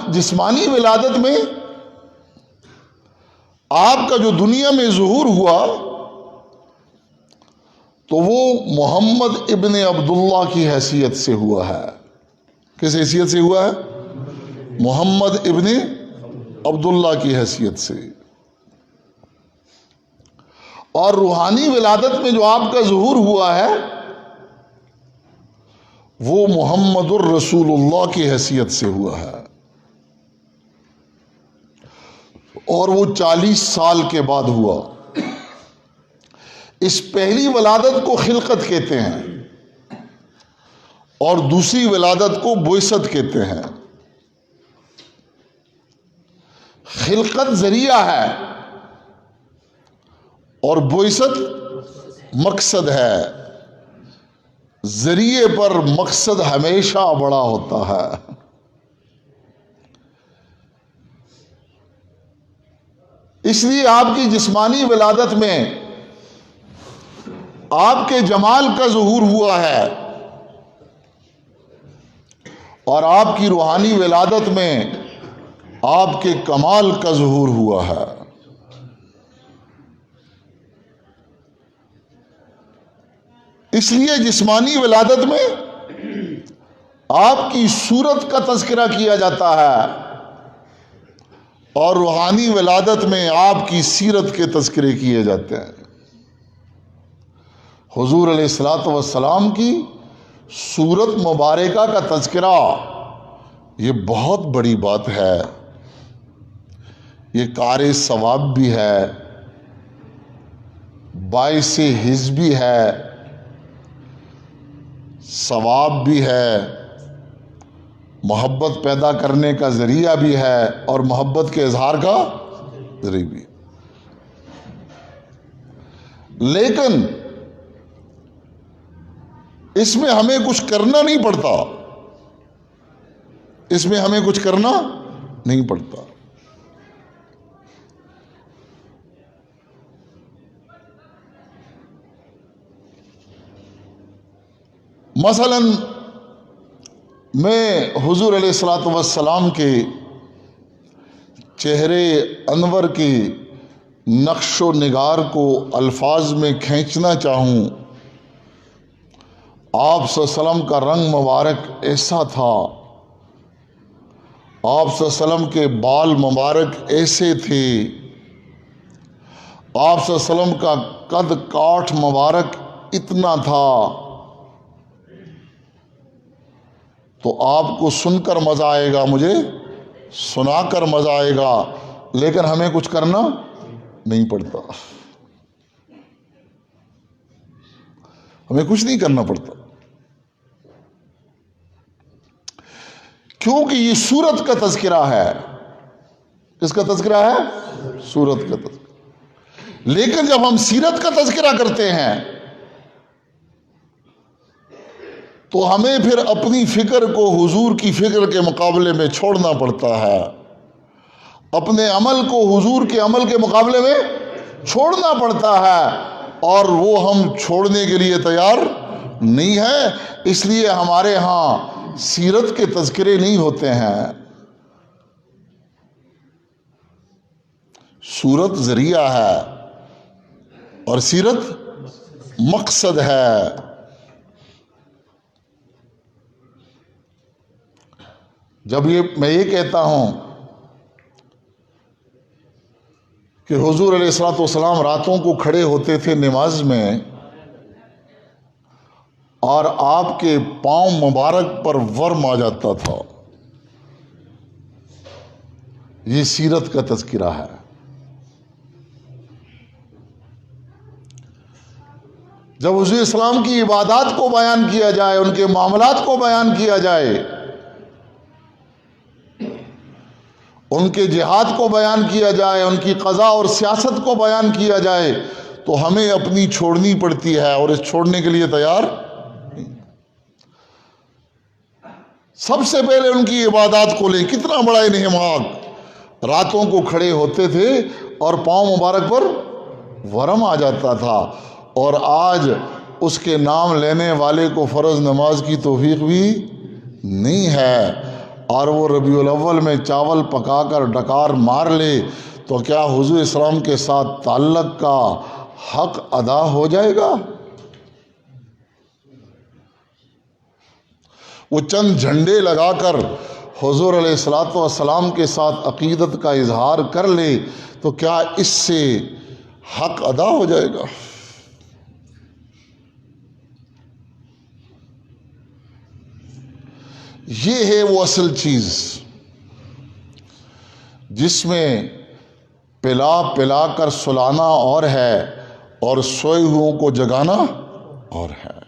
جسمانی ولادت میں آپ کا جو دنیا میں ظہور ہوا تو وہ محمد ابن عبداللہ کی حیثیت سے ہوا ہے۔ کس حیثیت سے ہوا ہے؟ محمد ابن عبداللہ کی حیثیت سے۔ اور روحانی ولادت میں جو آپ کا ظہور ہوا ہے وہ محمد الرسول اللہ کی حیثیت سے ہوا ہے، اور وہ 40 سال کے بعد ہوا۔ اس پہلی ولادت کو خلقت کہتے ہیں اور دوسری ولادت کو بعثت کہتے ہیں۔ خلقت ذریعہ ہے اور بعثت مقصد ہے۔ ذریعے پر مقصد ہمیشہ بڑا ہوتا ہے۔ اس لیے آپ کی جسمانی ولادت میں آپ کے جمال کا ظہور ہوا ہے اور آپ کی روحانی ولادت میں آپ کے کمال کا ظہور ہوا ہے۔ اس لیے جسمانی ولادت میں آپ کی صورت کا تذکرہ کیا جاتا ہے اور روحانی ولادت میں آپ کی سیرت کے تذکرے کیے جاتے ہیں۔ حضور علیہ الصلوۃ والسلام کی صورت مبارکہ کا تذکرہ یہ بہت بڑی بات ہے، یہ کار ثواب بھی ہے، باعث حظ بھی ہے، ثواب بھی ہے، محبت پیدا کرنے کا ذریعہ بھی ہے اور محبت کے اظہار کا ذریعہ بھی۔ لیکن اس میں ہمیں کچھ کرنا نہیں پڑتا، اس میں ہمیں کچھ کرنا نہیں پڑتا۔ مثلا میں حضور علیہ الصلوۃ والسلام کے چہرے انور کی نقش و نگار کو الفاظ میں کھینچنا چاہوں، آپ صلی اللہ علیہ وسلم کا رنگ مبارک ایسا تھا، آپ صلی اللہ علیہ وسلم کے بال مبارک ایسے تھے، آپ صلی اللہ علیہ وسلم کا قد کاٹھ مبارک اتنا تھا، تو آپ کو سن کر مزہ آئے گا، مجھے سنا کر مزہ آئے گا، لیکن ہمیں کچھ کرنا نہیں پڑتا، ہمیں کچھ نہیں کرنا پڑتا، کیونکہ یہ صورت کا تذکرہ ہے۔ کس کا تذکرہ ہے؟ صورت کا تذکرہ۔ لیکن جب ہم سیرت کا تذکرہ کرتے ہیں تو ہمیں پھر اپنی فکر کو حضور کی فکر کے مقابلے میں چھوڑنا پڑتا ہے، اپنے عمل کو حضور کے عمل کے مقابلے میں چھوڑنا پڑتا ہے، اور وہ ہم چھوڑنے کے لیے تیار نہیں ہے، اس لیے ہمارے ہاں سیرت کے تذکرے نہیں ہوتے ہیں۔ صورت ذریعہ ہے اور سیرت مقصد ہے۔ جب میں یہ کہتا ہوں کہ حضور علیہ الصلوۃ والسلام راتوں کو کھڑے ہوتے تھے نماز میں اور آپ کے پاؤں مبارک پر ورم آ جاتا تھا، یہ سیرت کا تذکرہ ہے۔ جب حضور اسلام کی عبادات کو بیان کیا جائے، ان کے معاملات کو بیان کیا جائے، ان کے جہاد کو بیان کیا جائے، ان کی قضاء اور سیاست کو بیان کیا جائے، تو ہمیں اپنی چھوڑنی پڑتی ہے اور اس چھوڑنے کے لیے تیار نہیں۔ سب سے پہلے ان کی عبادات کو لیں، کتنا بڑا انہماک، راتوں کو کھڑے ہوتے تھے اور پاؤں مبارک پر ورم آ جاتا تھا، اور آج اس کے نام لینے والے کو فرض نماز کی توفیق بھی نہیں ہے، اور وہ ربیع الاول میں چاول پکا کر ڈکار مار لے تو کیا حضور اسلام کے ساتھ تعلق کا حق ادا ہو جائے گا؟ وہ چند جھنڈے لگا کر حضور علیہ الصلوۃ والسلام کے ساتھ عقیدت کا اظہار کر لے تو کیا اس سے حق ادا ہو جائے گا؟ یہ ہے وہ اصل چیز جس میں پلا پلا کر سلانا اور ہے اور سوئے ہوئوں کو جگانا اور ہے۔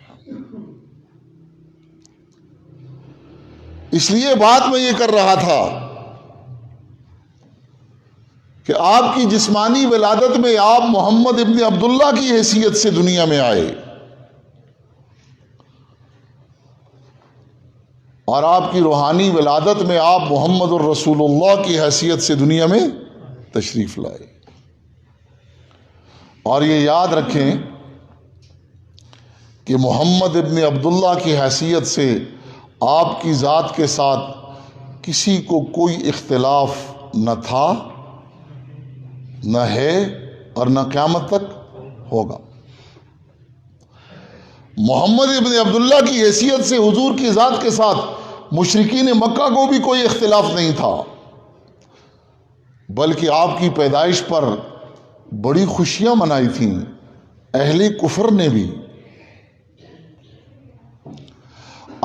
اس لیے بات میں یہ کر رہا تھا کہ آپ کی جسمانی ولادت میں آپ محمد ابن عبداللہ کی حیثیت سے دنیا میں آئے، اور آپ کی روحانی ولادت میں آپ محمد الرسول اللہ کی حیثیت سے دنیا میں تشریف لائے۔ اور یہ یاد رکھیں کہ محمد ابن عبداللہ کی حیثیت سے آپ کی ذات کے ساتھ کسی کو کوئی اختلاف نہ تھا، نہ ہے، اور نہ قیامت تک ہوگا۔ محمد ابن عبداللہ کی حیثیت سے حضور کی ذات کے ساتھ مشرکین مکہ کو بھی کوئی اختلاف نہیں تھا، بلکہ آپ کی پیدائش پر بڑی خوشیاں منائی تھیں اہل کفر نے بھی۔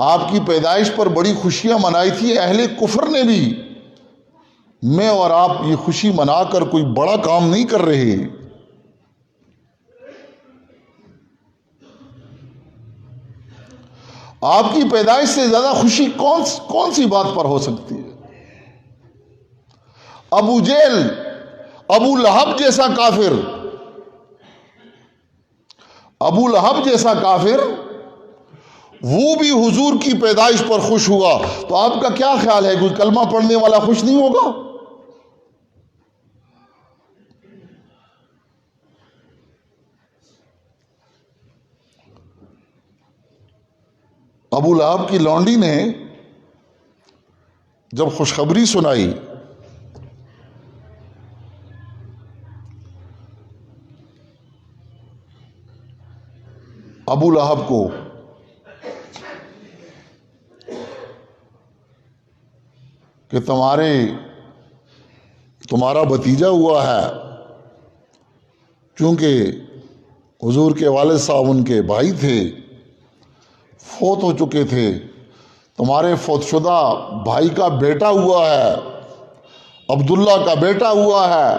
آپ کی پیدائش پر بڑی خوشیاں منائی تھی اہل کفر نے بھی۔ میں اور آپ یہ خوشی منا کر کوئی بڑا کام نہیں کر رہے۔ آپ کی پیدائش سے زیادہ خوشی کون سی بات پر ہو سکتی ہے؟ ابو جہل، ابو لہب جیسا کافر، ابو لہب جیسا کافر وہ بھی حضور کی پیدائش پر خوش ہوا، تو آپ کا کیا خیال ہے کوئی کلمہ پڑھنے والا خوش نہیں ہوگا؟ ابو لہب کی لونڈی نے جب خوشخبری سنائی ابو لہب کو کہ تمہارا بھتیجا ہوا ہے، چونکہ حضور کے والد صاحب ان کے بھائی تھے، فوت ہو چکے تھے، تمہارے فوت شدہ بھائی کا بیٹا ہوا ہے، عبداللہ کا بیٹا ہوا ہے،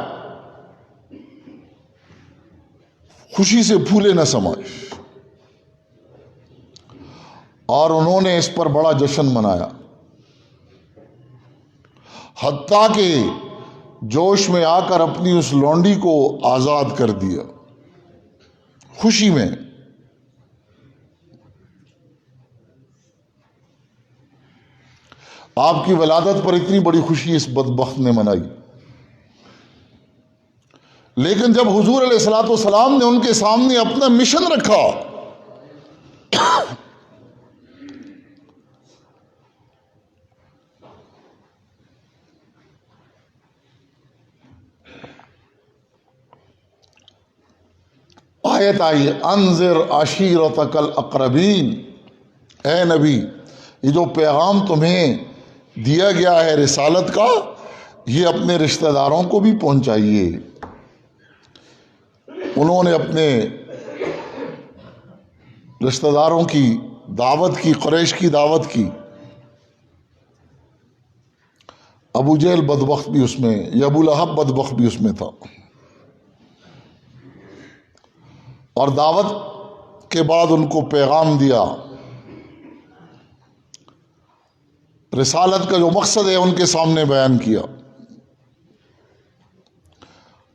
خوشی سے پھولے نہ سمائے۔ اور انہوں نے اس پر بڑا جشن منایا، حتیٰ کہ جوش میں آ کر اپنی اس لونڈی کو آزاد کر دیا خوشی میں۔ آپ کی ولادت پر اتنی بڑی خوشی اس بدبخت نے منائی، لیکن جب حضور علیہ الصلوۃ والسلام نے ان کے سامنے اپنا مشن رکھا آیت آئی انذر عشیرتک الاقربین، اے نبی یہ جو پیغام تمہیں دیا گیا ہے رسالت کا، یہ اپنے رشتہ داروں کو بھی پہنچائیے۔ انہوں نے اپنے رشتہ داروں کی دعوت کی، قریش کی دعوت کی۔ ابو جہل بدبخت بھی اس میں، یا ابو لہب بدبخت بھی اس میں تھا، اور دعوت کے بعد ان کو پیغام دیا، رسالت کا جو مقصد ہے ان کے سامنے بیان کیا،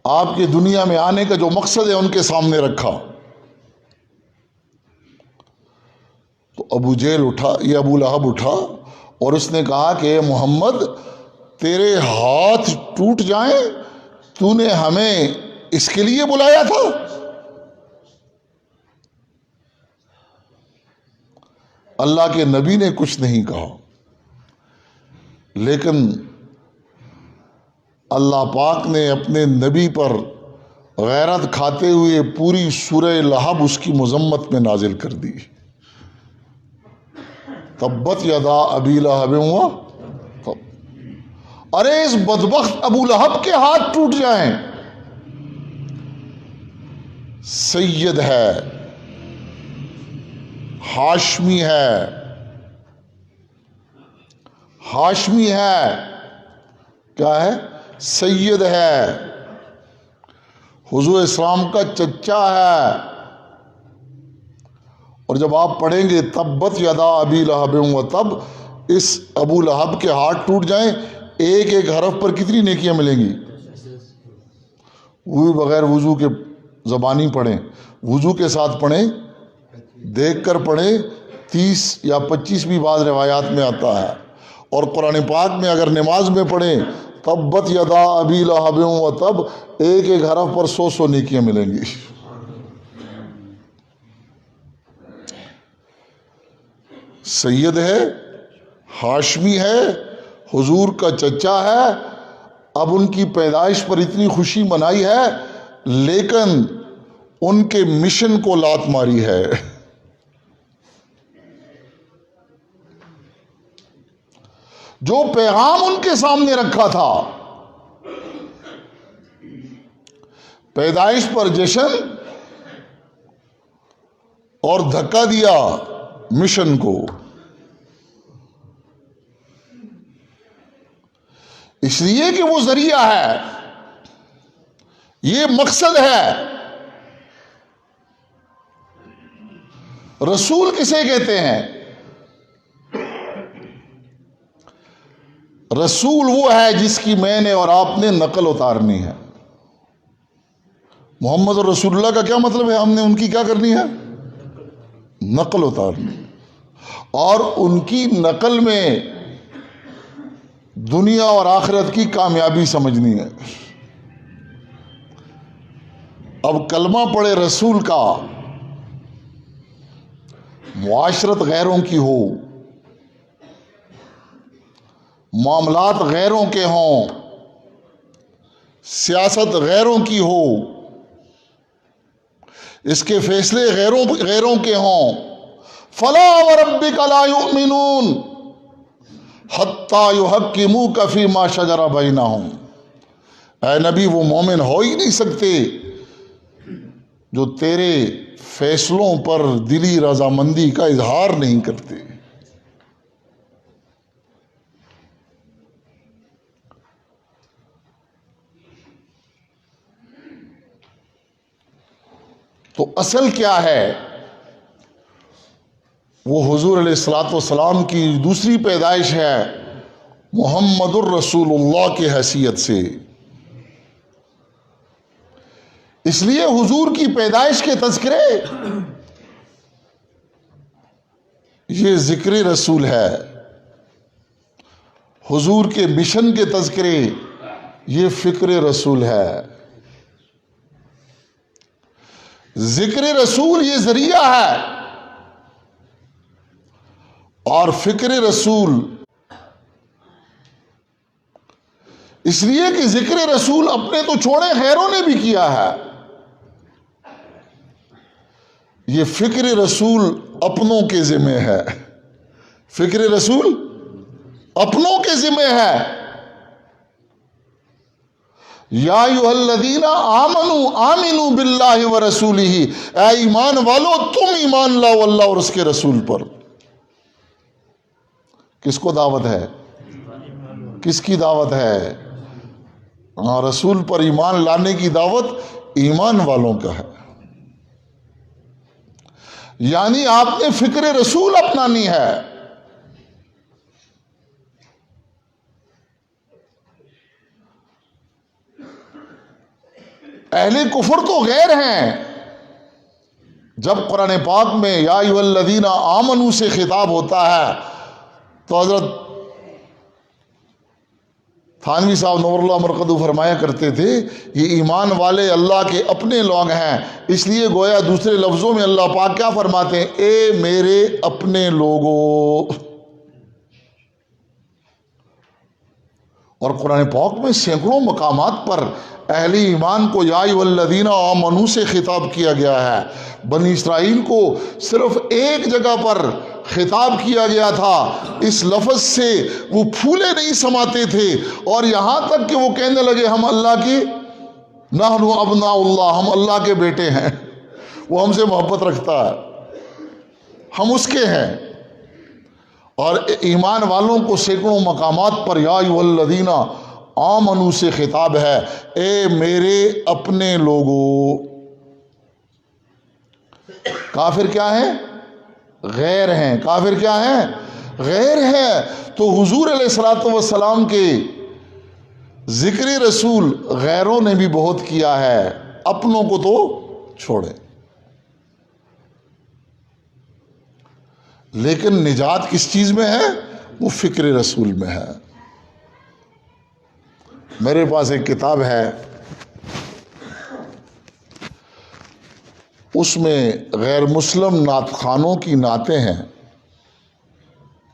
آپ کے دنیا میں آنے کا جو مقصد ہے ان کے سامنے رکھا۔ تو ابو جہل اٹھا، یہ ابو لہب اٹھا اور اس نے کہا کہ اے محمد تیرے ہاتھ ٹوٹ جائیں، تو نے ہمیں اس کے لیے بلایا تھا؟ اللہ کے نبی نے کچھ نہیں کہا، لیکن اللہ پاک نے اپنے نبی پر غیرت کھاتے ہوئے پوری سورہ لہب اس کی مذمت میں نازل کر دی۔ تبت یدا ابی لہب وتب، ارے اس بدبخت ابو لہب کے ہاتھ ٹوٹ جائیں، سید ہے، ہاشمی ہے، ہاشمی ہے، کیا ہے؟ سید ہے، حضور اسلام کا چچا ہے۔ اور جب آپ پڑھیں گے تبت یدا ابی لہب وتب، اس ابو لہب کے ہاتھ ٹوٹ جائیں، ایک ایک حرف پر کتنی نیکیاں ملیں گی؟ وہ بغیر وضو کے زبانی پڑھیں، وضو کے ساتھ پڑھیں، دیکھ کر پڑھیں، 30 یا 25 بھی بعض روایات میں آتا ہے۔ اور قرآن پاک میں اگر نماز میں پڑھیں تبت یدا ابی لہب وتب، ایک ایک حرف پر 100 نیکیاں ملیں گی۔ سید ہے، ہاشمی ہے، حضور کا چچا ہے۔ اب ان کی پیدائش پر اتنی خوشی منائی ہے، لیکن ان کے مشن کو لات ماری ہے۔ جو پیغام ان کے سامنے رکھا تھا، پیدائش پر جشن، اور دھکا دیا مشن کو۔ اس لیے کہ وہ ذریعہ ہے، یہ مقصد ہے۔ رسول کسے کہتے ہیں؟ رسول وہ ہے جس کی میں نے اور آپ نے نقل اتارنی ہے۔ محمد رسول اللہ کا کیا مطلب ہے؟ ہم نے ان کی کیا کرنی ہے؟ نقل اتارنی، اور ان کی نقل میں دنیا اور آخرت کی کامیابی سمجھنی ہے۔ اب کلمہ پڑھے رسول کا، معاشرت غیروں کی ہو، معاملات غیروں کے ہوں، سیاست غیروں کی ہو، اس کے فیصلے غیروں کے ہوں، فلا وربک لا یؤمنون حتی یحکموک فیما شجر بینہم، اے نبی وہ مومن ہو ہی نہیں سکتے جو تیرے فیصلوں پر دلی رضامندی کا اظہار نہیں کرتے۔ تو اصل کیا ہے؟ وہ حضور علیہ الصلوۃ والسلام کی دوسری پیدائش ہے، محمد الرسول اللہ کی حیثیت سے۔ اس لیے حضور کی پیدائش کے تذکرے یہ ذکر رسول ہے، حضور کے مشن کے تذکرے یہ فکر رسول ہے۔ ذکر رسول یہ ذریعہ ہے، اور فکر رسول اس لیے کہ ذکر رسول اپنے تو چھوڑے غیروں نے بھی کیا ہے۔ یہ فکر رسول اپنوں کے ذمہ ہے، فکر رسول اپنوں کے ذمہ ہے۔ یا ایھا الذین آمنوا آمنوا باللہ ورسولہ، اے ایمان والو تم ایمان لاؤ اللہ اور اس کے رسول پر۔ کس کو دعوت ہے؟ کس کی دعوت ہے؟ ہاں، رسول پر ایمان لانے کی دعوت ایمان والوں کا ہے، یعنی آپ نے فکر رسول اپنانی ہے۔ اہل کفر تو غیر ہیں۔ جب قرآن پاک میں یا ایھا الذین آمنوا سے خطاب ہوتا ہے تو حضرت تھانوی صاحب نور اللہ مرقدو فرمایا کرتے تھے یہ ایمان والے اللہ کے اپنے لوگ ہیں، اس لیے گویا دوسرے لفظوں میں اللہ پاک کیا فرماتے ہیں؟ اے میرے اپنے لوگوں۔ اور قرآن پاک میں سینکڑوں مقامات پر اہل ایمان کو یا ایھا الذین آمنوا سے خطاب کیا گیا ہے۔ بنی اسرائیل کو صرف ایک جگہ پر خطاب کیا گیا تھا، اس لفظ سے وہ پھولے نہیں سماتے تھے، اور یہاں تک کہ وہ کہنے لگے ہم اللہ کی نحن ابناء اللہ، ہم اللہ کے بیٹے ہیں، وہ ہم سے محبت رکھتا ہے، ہم اس کے ہیں۔ اور ایمان والوں کو سینکڑوں مقامات پر یا ایھا الذین آمنوا سے خطاب ہے، اے میرے اپنے لوگوں۔ کافر کیا ہیں؟ غیر ہیں۔ کافر کیا ہیں؟ غیر ہیں۔ تو حضور علیہ الصلوۃ والسلام کے ذکر رسول غیروں نے بھی بہت کیا ہے، اپنوں کو تو چھوڑے۔ لیکن نجات کس چیز میں ہے؟ وہ فکر رسول میں ہے۔ میرے پاس ایک کتاب ہے، اس میں غیر مسلم نعت خوانوں کی نعتیں ہیں۔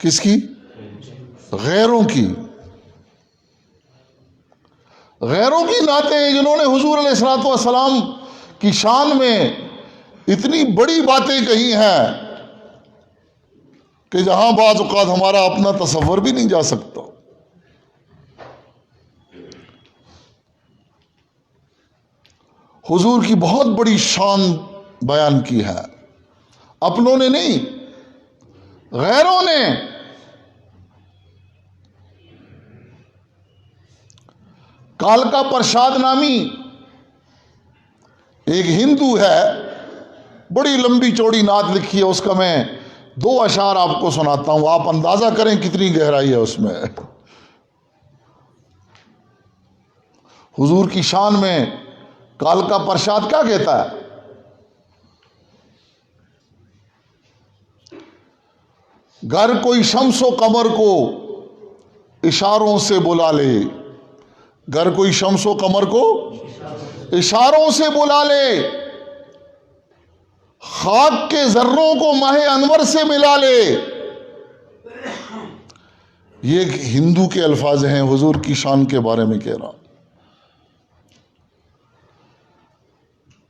کس کی؟ غیروں کی۔ غیروں کی نعتیں ہیں جنہوں نے حضور علیہ الصلوۃ والسلام کی شان میں اتنی بڑی باتیں کہی ہیں کہ جہاں بعض اوقات ہمارا اپنا تصور بھی نہیں جا سکتا۔ حضور کی بہت بڑی شان بیان کی ہے، اپنوں نے نہیں، غیروں نے۔ کالکا پرشاد نامی ایک ہندو ہے، بڑی لمبی چوڑی نعت لکھی ہے، اس کا میں 2 اشعار آپ کو سناتا ہوں، آپ اندازہ کریں کتنی گہرائی ہے اس میں۔ حضور کی شان میں کالکا پرشاد کیا کہتا ہے؟ گر کوئی شمس و قمر کو اشاروں سے بلا لے، گر کوئی شمس و قمر کو اشاروں سے بلا لے، خاک کے ذروں کو ماہ انور سے ملا لے۔ یہ ایک ہندو کے الفاظ ہیں، حضور کی شان کے بارے میں کہہ رہا۔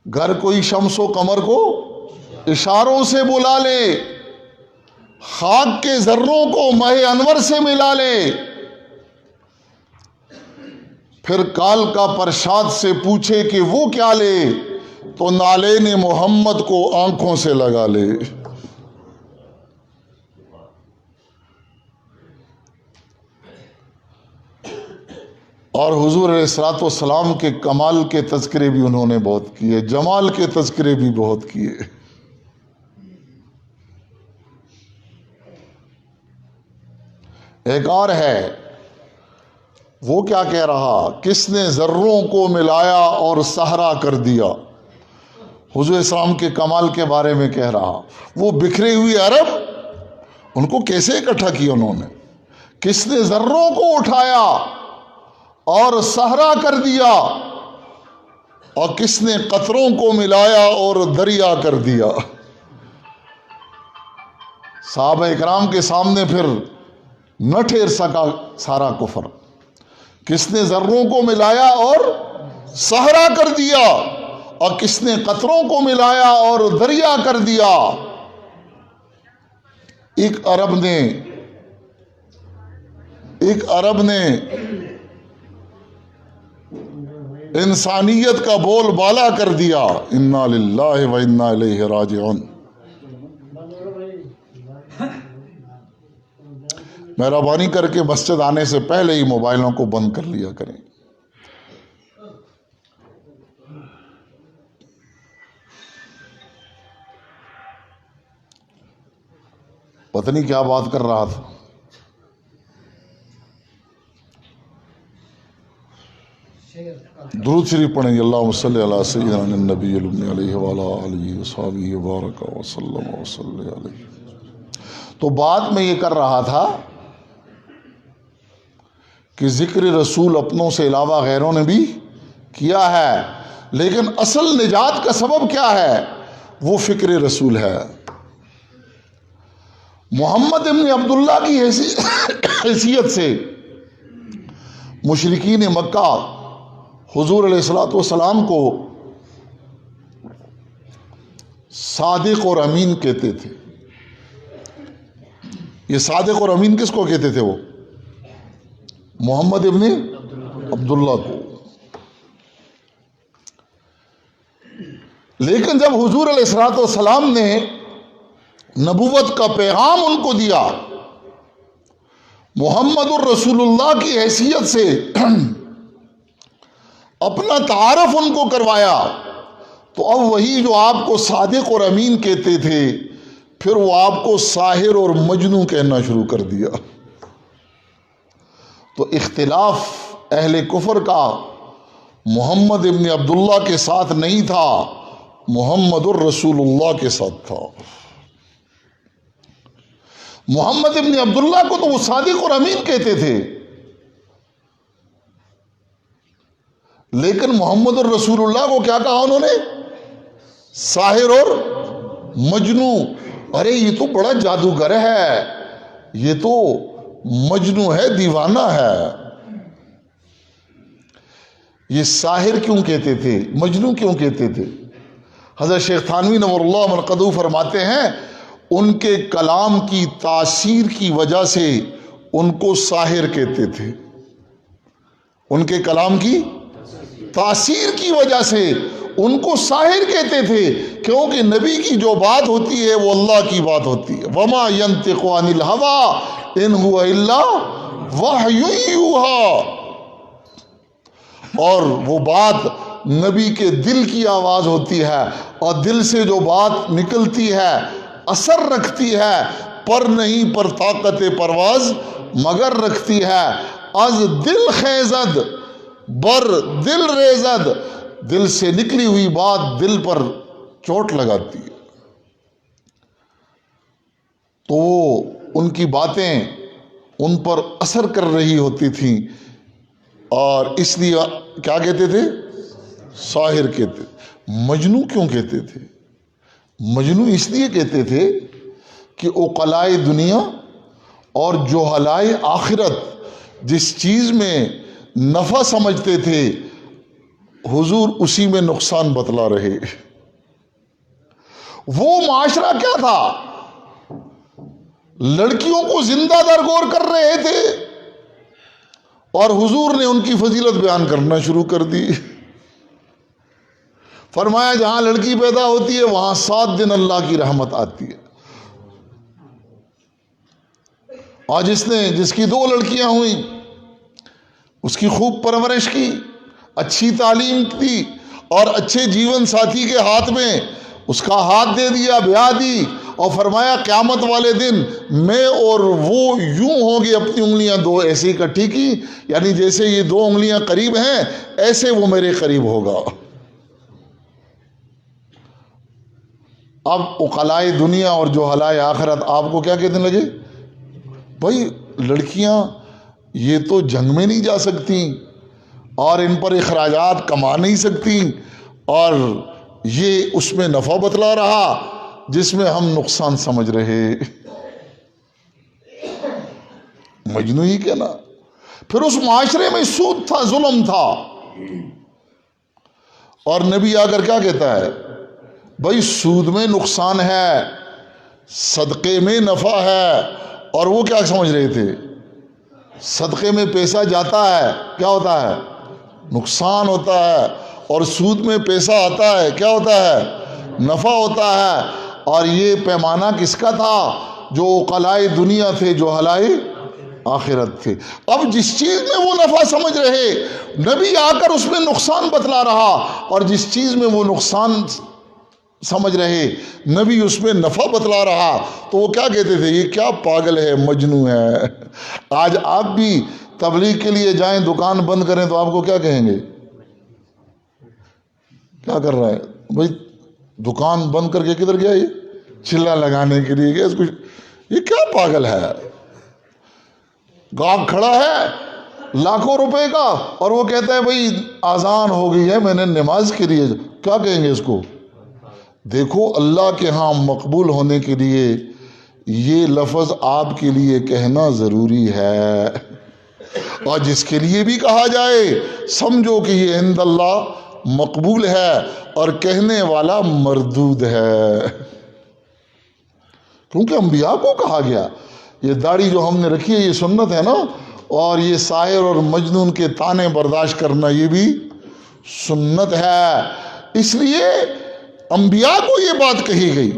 گر کوئی شمس و قمر کو اشاروں سے بلا لے، خاک کے ذروں کو ماہ انور سے ملا لے، پھر کال کا پرشاد سے پوچھے کہ وہ کیا لے، تو نالین محمد کو آنکھوں سے لگا لے۔ اور حضور علیہ الصلوۃ والسلام کے کمال کے تذکرے بھی انہوں نے بہت کیے، جمال کے تذکرے بھی بہت کیے۔ ایک اور ہے، وہ کیا کہہ رہا؟ کس نے ذروں کو ملایا اور صحرا کر دیا۔ حضور السلام کے کمال کے بارے میں کہہ رہا، وہ بکھرے ہوئے عرب، ان کو کیسے اکٹھا کیا انہوں نے؟ کس نے ذروں کو اٹھایا اور صحرا کر دیا، اور کس نے قطروں کو ملایا اور دریا کر دیا۔ صحابہ اکرام کے سامنے پھر نہ ٹھہر سکا سارا کفر۔ کس نے ذروں کو ملایا اور صحرا کر دیا، اور کس نے قطروں کو ملایا اور دریا کر دیا. ایک عرب نے انسانیت کا بول بالا کر دیا. انا للہ و انا الیہ راجعون. مہربانی کر کے مسجد آنے سے پہلے ہی موبائلوں کو بند کر لیا کریں. پتہ نہیں کیا بات کر رہا تھا. درود شریف پڑھیں گے. اللہم صلی علی سیدنا النبی الامی علیہ وعلی آلہ وصحبہ وبارک وسلم وصلی علیہ. تو بات میں یہ کر رہا تھا کہ ذکر رسول اپنوں سے علاوہ غیروں نے بھی کیا ہے، لیکن اصل نجات کا سبب کیا ہے؟ وہ فکر رسول ہے. محمد ابن عبداللہ کی حیثیت سے مشرکین مکہ حضور علیہ الصلوۃ والسلام کو صادق اور امین کہتے تھے. یہ صادق اور امین کس کو کہتے تھے؟ وہ محمد ابن عبداللہ کو. لیکن جب حضور علیہ الصلوۃ والسلام نے نبوت کا پیغام ان کو دیا، محمد الرسول اللہ کی حیثیت سے اپنا تعارف ان کو کروایا، تو اب وہی جو آپ کو صادق اور امین کہتے تھے، پھر وہ آپ کو ساحر اور مجنوں کہنا شروع کر دیا. تو اختلاف اہل کفر کا محمد ابن عبداللہ کے ساتھ نہیں تھا، محمد الرسول اللہ کے ساتھ تھا. محمد ابن عبداللہ کو تو وہ صادق اور امین کہتے تھے، لیکن محمد الرسول اللہ کو کیا کہا انہوں نے؟ ساحر اور مجنوں. ارے یہ تو بڑا جادوگر ہے، یہ تو مجنوں ہے، دیوانہ ہے. یہ ساحر کیوں کہتے تھے، مجنوں کیوں کہتے تھے؟ حضرت شیخ تھانوی نور اللہ مرقدہ فرماتے ہیں ان کے کلام کی تاثیر کی وجہ سے ان کو ساحر کہتے تھے. ان کے کلام کی تاثیر کی وجہ سے ان کو ساحر کہتے تھے، کیونکہ نبی کی جو بات ہوتی ہے وہ اللہ کی بات ہوتی ہے. وما ينطق عن الهوى ان هو الا وحی یوحی. اور وہ بات نبی کے دل کی آواز ہوتی ہے، اور دل سے جو بات نکلتی ہے اثر رکھتی ہے، پر نہیں پر طاقت پرواز مگر رکھتی ہے. از دل خیزد بر دل ریزد. دل سے نکلی ہوئی بات دل پر چوٹ لگاتی ہے. تو ان کی باتیں ان پر اثر کر رہی ہوتی تھیں، اور اس لیے کیا کہتے تھے؟ ساحر کہتے. مجنوں کیوں کہتے تھے؟ مجنوں اس لیے کہتے تھے کہ عقلائے دنیا اور جہلائے آخرت جس چیز میں نفع سمجھتے تھے، حضور اسی میں نقصان بتلا رہے. وہ معاشرہ کیا تھا؟ لڑکیوں کو زندہ درگور کر رہے تھے، اور حضور نے ان کی فضیلت بیان کرنا شروع کر دی. فرمایا جہاں لڑکی پیدا ہوتی ہے وہاں 7 دن اللہ کی رحمت آتی ہے. اور جس کی 2 لڑکیاں ہوئیں، اس کی خوب پرورش کی، اچھی تعلیم دی، اور اچھے جیون ساتھی کے ہاتھ میں اس کا ہاتھ دے دیا، بیاہ دی، اور فرمایا قیامت والے دن میں اور وہ یوں ہوں گے، اپنی انگلیاں 2 ایسے اکٹھی کی، یعنی جیسے یہ 2 انگلیاں قریب ہیں ایسے وہ میرے قریب ہوگا. اب عقلائے دنیا اور جہلائے آخرت آپ کو کیا کہنے لگے؟ بھائی لڑکیاں یہ تو جنگ میں نہیں جا سکتی، اور ان پر اخراجات کما نہیں سکتی، اور یہ اس میں نفع بتلا رہا جس میں ہم نقصان سمجھ رہے. مجنوں ہی کہنا. پھر اس معاشرے میں سود تھا، ظلم تھا. اور نبی آ کر کیا کہتا ہے؟ بھائی سود میں نقصان ہے، صدقے میں نفع ہے. اور وہ کیا سمجھ رہے تھے؟ صدقے میں پیسہ جاتا ہے کیا ہوتا ہے؟ نقصان ہوتا ہے. اور سود میں پیسہ آتا ہے کیا ہوتا ہے؟ نفع ہوتا ہے. اور یہ پیمانہ کس کا تھا؟ جو عقلائے دنیا تھے، جو حلائے آخرت تھے. اب جس چیز میں وہ نفع سمجھ رہے، نبی آ کر اس میں نقصان بتلا رہا، اور جس چیز میں وہ نقصان سمجھ رہے، نبی اس میں نفع بتلا رہا. تو وہ کیا کہتے تھے؟ یہ کیا پاگل ہے، مجنون ہے. آج آپ بھی تبلیغ کے لیے جائیں، دکان بند کریں تو آپ کو کیا کہیں گے؟ کیا کر رہا ہے بھائی؟ دکان بند کر کے کدھر گیا؟ یہ چلا لگانے کے لیے گیا. اس کو یہ کیا پاگل ہے؟ گاہک کھڑا ہے لاکھوں روپے کا، اور وہ کہتا ہے بھائی آذان ہو گئی ہے، میں نے نماز کے لیے. کیا کہیں گے اس کو؟ دیکھو اللہ کے ہاں مقبول ہونے کے لیے یہ لفظ آپ کے لیے کہنا ضروری ہے. اور جس کے لیے بھی کہا جائے سمجھو کہ یہ عند اللہ مقبول ہے، اور کہنے والا مردود ہے. کیونکہ انبیاء کو کہا گیا. یہ داڑھی جو ہم نے رکھی ہے یہ سنت ہے نا، اور یہ ساحر اور مجنون کے طعنے برداشت کرنا یہ بھی سنت ہے. اس لیے انبیاء کو یہ بات کہی گئی،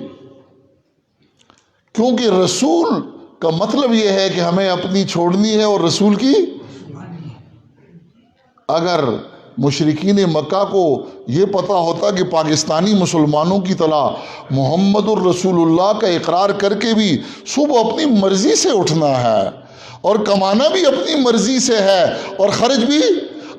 کیونکہ رسول کا مطلب یہ ہے کہ ہمیں اپنی چھوڑنی ہے اور رسول کی. اگر مشرکین مکہ کو یہ پتا ہوتا کہ پاکستانی مسلمانوں کی طرح محمد الرسول اللہ کا اقرار کر کے بھی صبح اپنی مرضی سے اٹھنا ہے، اور کمانا بھی اپنی مرضی سے ہے، اور خرچ بھی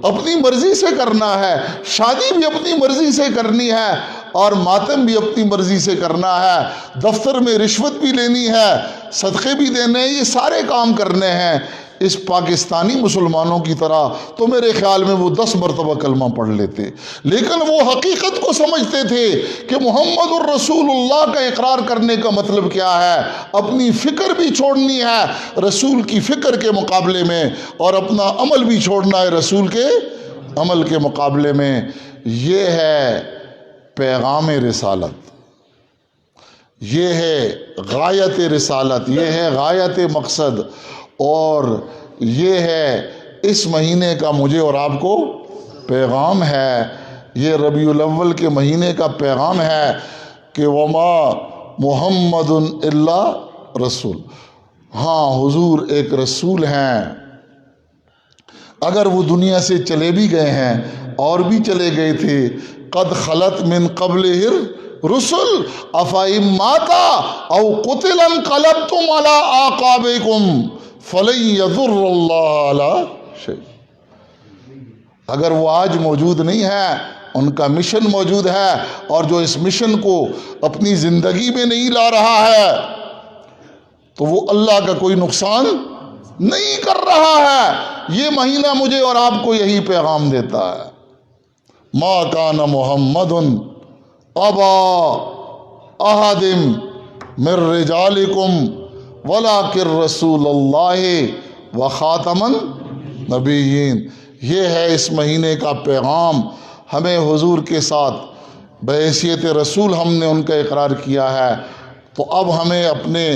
اپنی مرضی سے کرنا ہے، شادی بھی اپنی مرضی سے کرنی ہے، اور ماتم بھی اپنی مرضی سے کرنا ہے، دفتر میں رشوت بھی لینی ہے، صدقے بھی دینے ہیں، یہ سارے کام کرنے ہیں اس پاکستانی مسلمانوں کی طرح، تو میرے خیال میں وہ 10 مرتبہ کلمہ پڑھ لیتے. لیکن وہ حقیقت کو سمجھتے تھے کہ محمد الرسول اللہ کا اقرار کرنے کا مطلب کیا ہے. اپنی فکر بھی چھوڑنی ہے رسول کی فکر کے مقابلے میں، اور اپنا عمل بھی چھوڑنا ہے رسول کے عمل کے مقابلے میں. یہ ہے پیغام رسالت، یہ ہے غایت رسالت، یہ ہے غایت مقصد، اور یہ ہے اس مہینے کا مجھے اور آپ کو پیغام ہے. یہ ربیع الاول کے مہینے کا پیغام ہے کہ وما محمد الا رسول. ہاں حضور ایک رسول ہیں، اگر وہ دنیا سے چلے بھی گئے ہیں اور بھی چلے گئے تھے. قد خلت من قبلہ رسل افئن مات او قتل انقلبتم علی اعقابکم فلن یضر اللہ علی شیء. اگر وہ آج موجود نہیں ہے، ان کا مشن موجود ہے، اور جو اس مشن کو اپنی زندگی میں نہیں لا رہا ہے تو وہ اللہ کا کوئی نقصان نہیں کر رہا ہے. یہ مہینہ مجھے اور آپ کو یہی پیغام دیتا ہے. ما کان محمد ابا احد من رجالکم ولکن رسول اللہ وخاتم النبیین. یہ ہے اس مہینے کا پیغام. ہمیں حضور کے ساتھ بحیثیت رسول ہم نے ان کا اقرار کیا ہے، تو اب ہمیں اپنے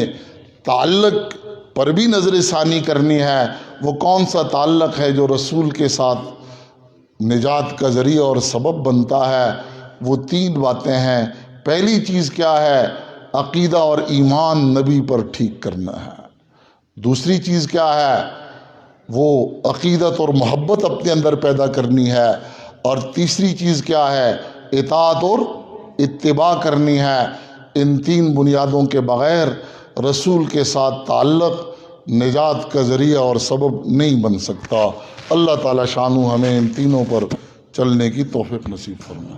تعلق پر بھی نظر ثانی کرنی ہے. وہ کون سا تعلق ہے جو رسول کے ساتھ نجات کا ذریعہ اور سبب بنتا ہے؟ وہ 3 باتیں ہیں. پہلی چیز کیا ہے؟ عقیدہ اور ایمان نبی پر ٹھیک کرنا ہے. دوسری چیز کیا ہے؟ وہ عقیدت اور محبت اپنے اندر پیدا کرنی ہے. اور تیسری چیز کیا ہے؟ اطاعت اور اتباع کرنی ہے. ان 3 بنیادوں کے بغیر رسول کے ساتھ تعلق نجات کا ذریعہ اور سبب نہیں بن سکتا. اللہ تعالی شانو ہمیں ان تینوں پر چلنے کی توفیق نصیب فرمائے.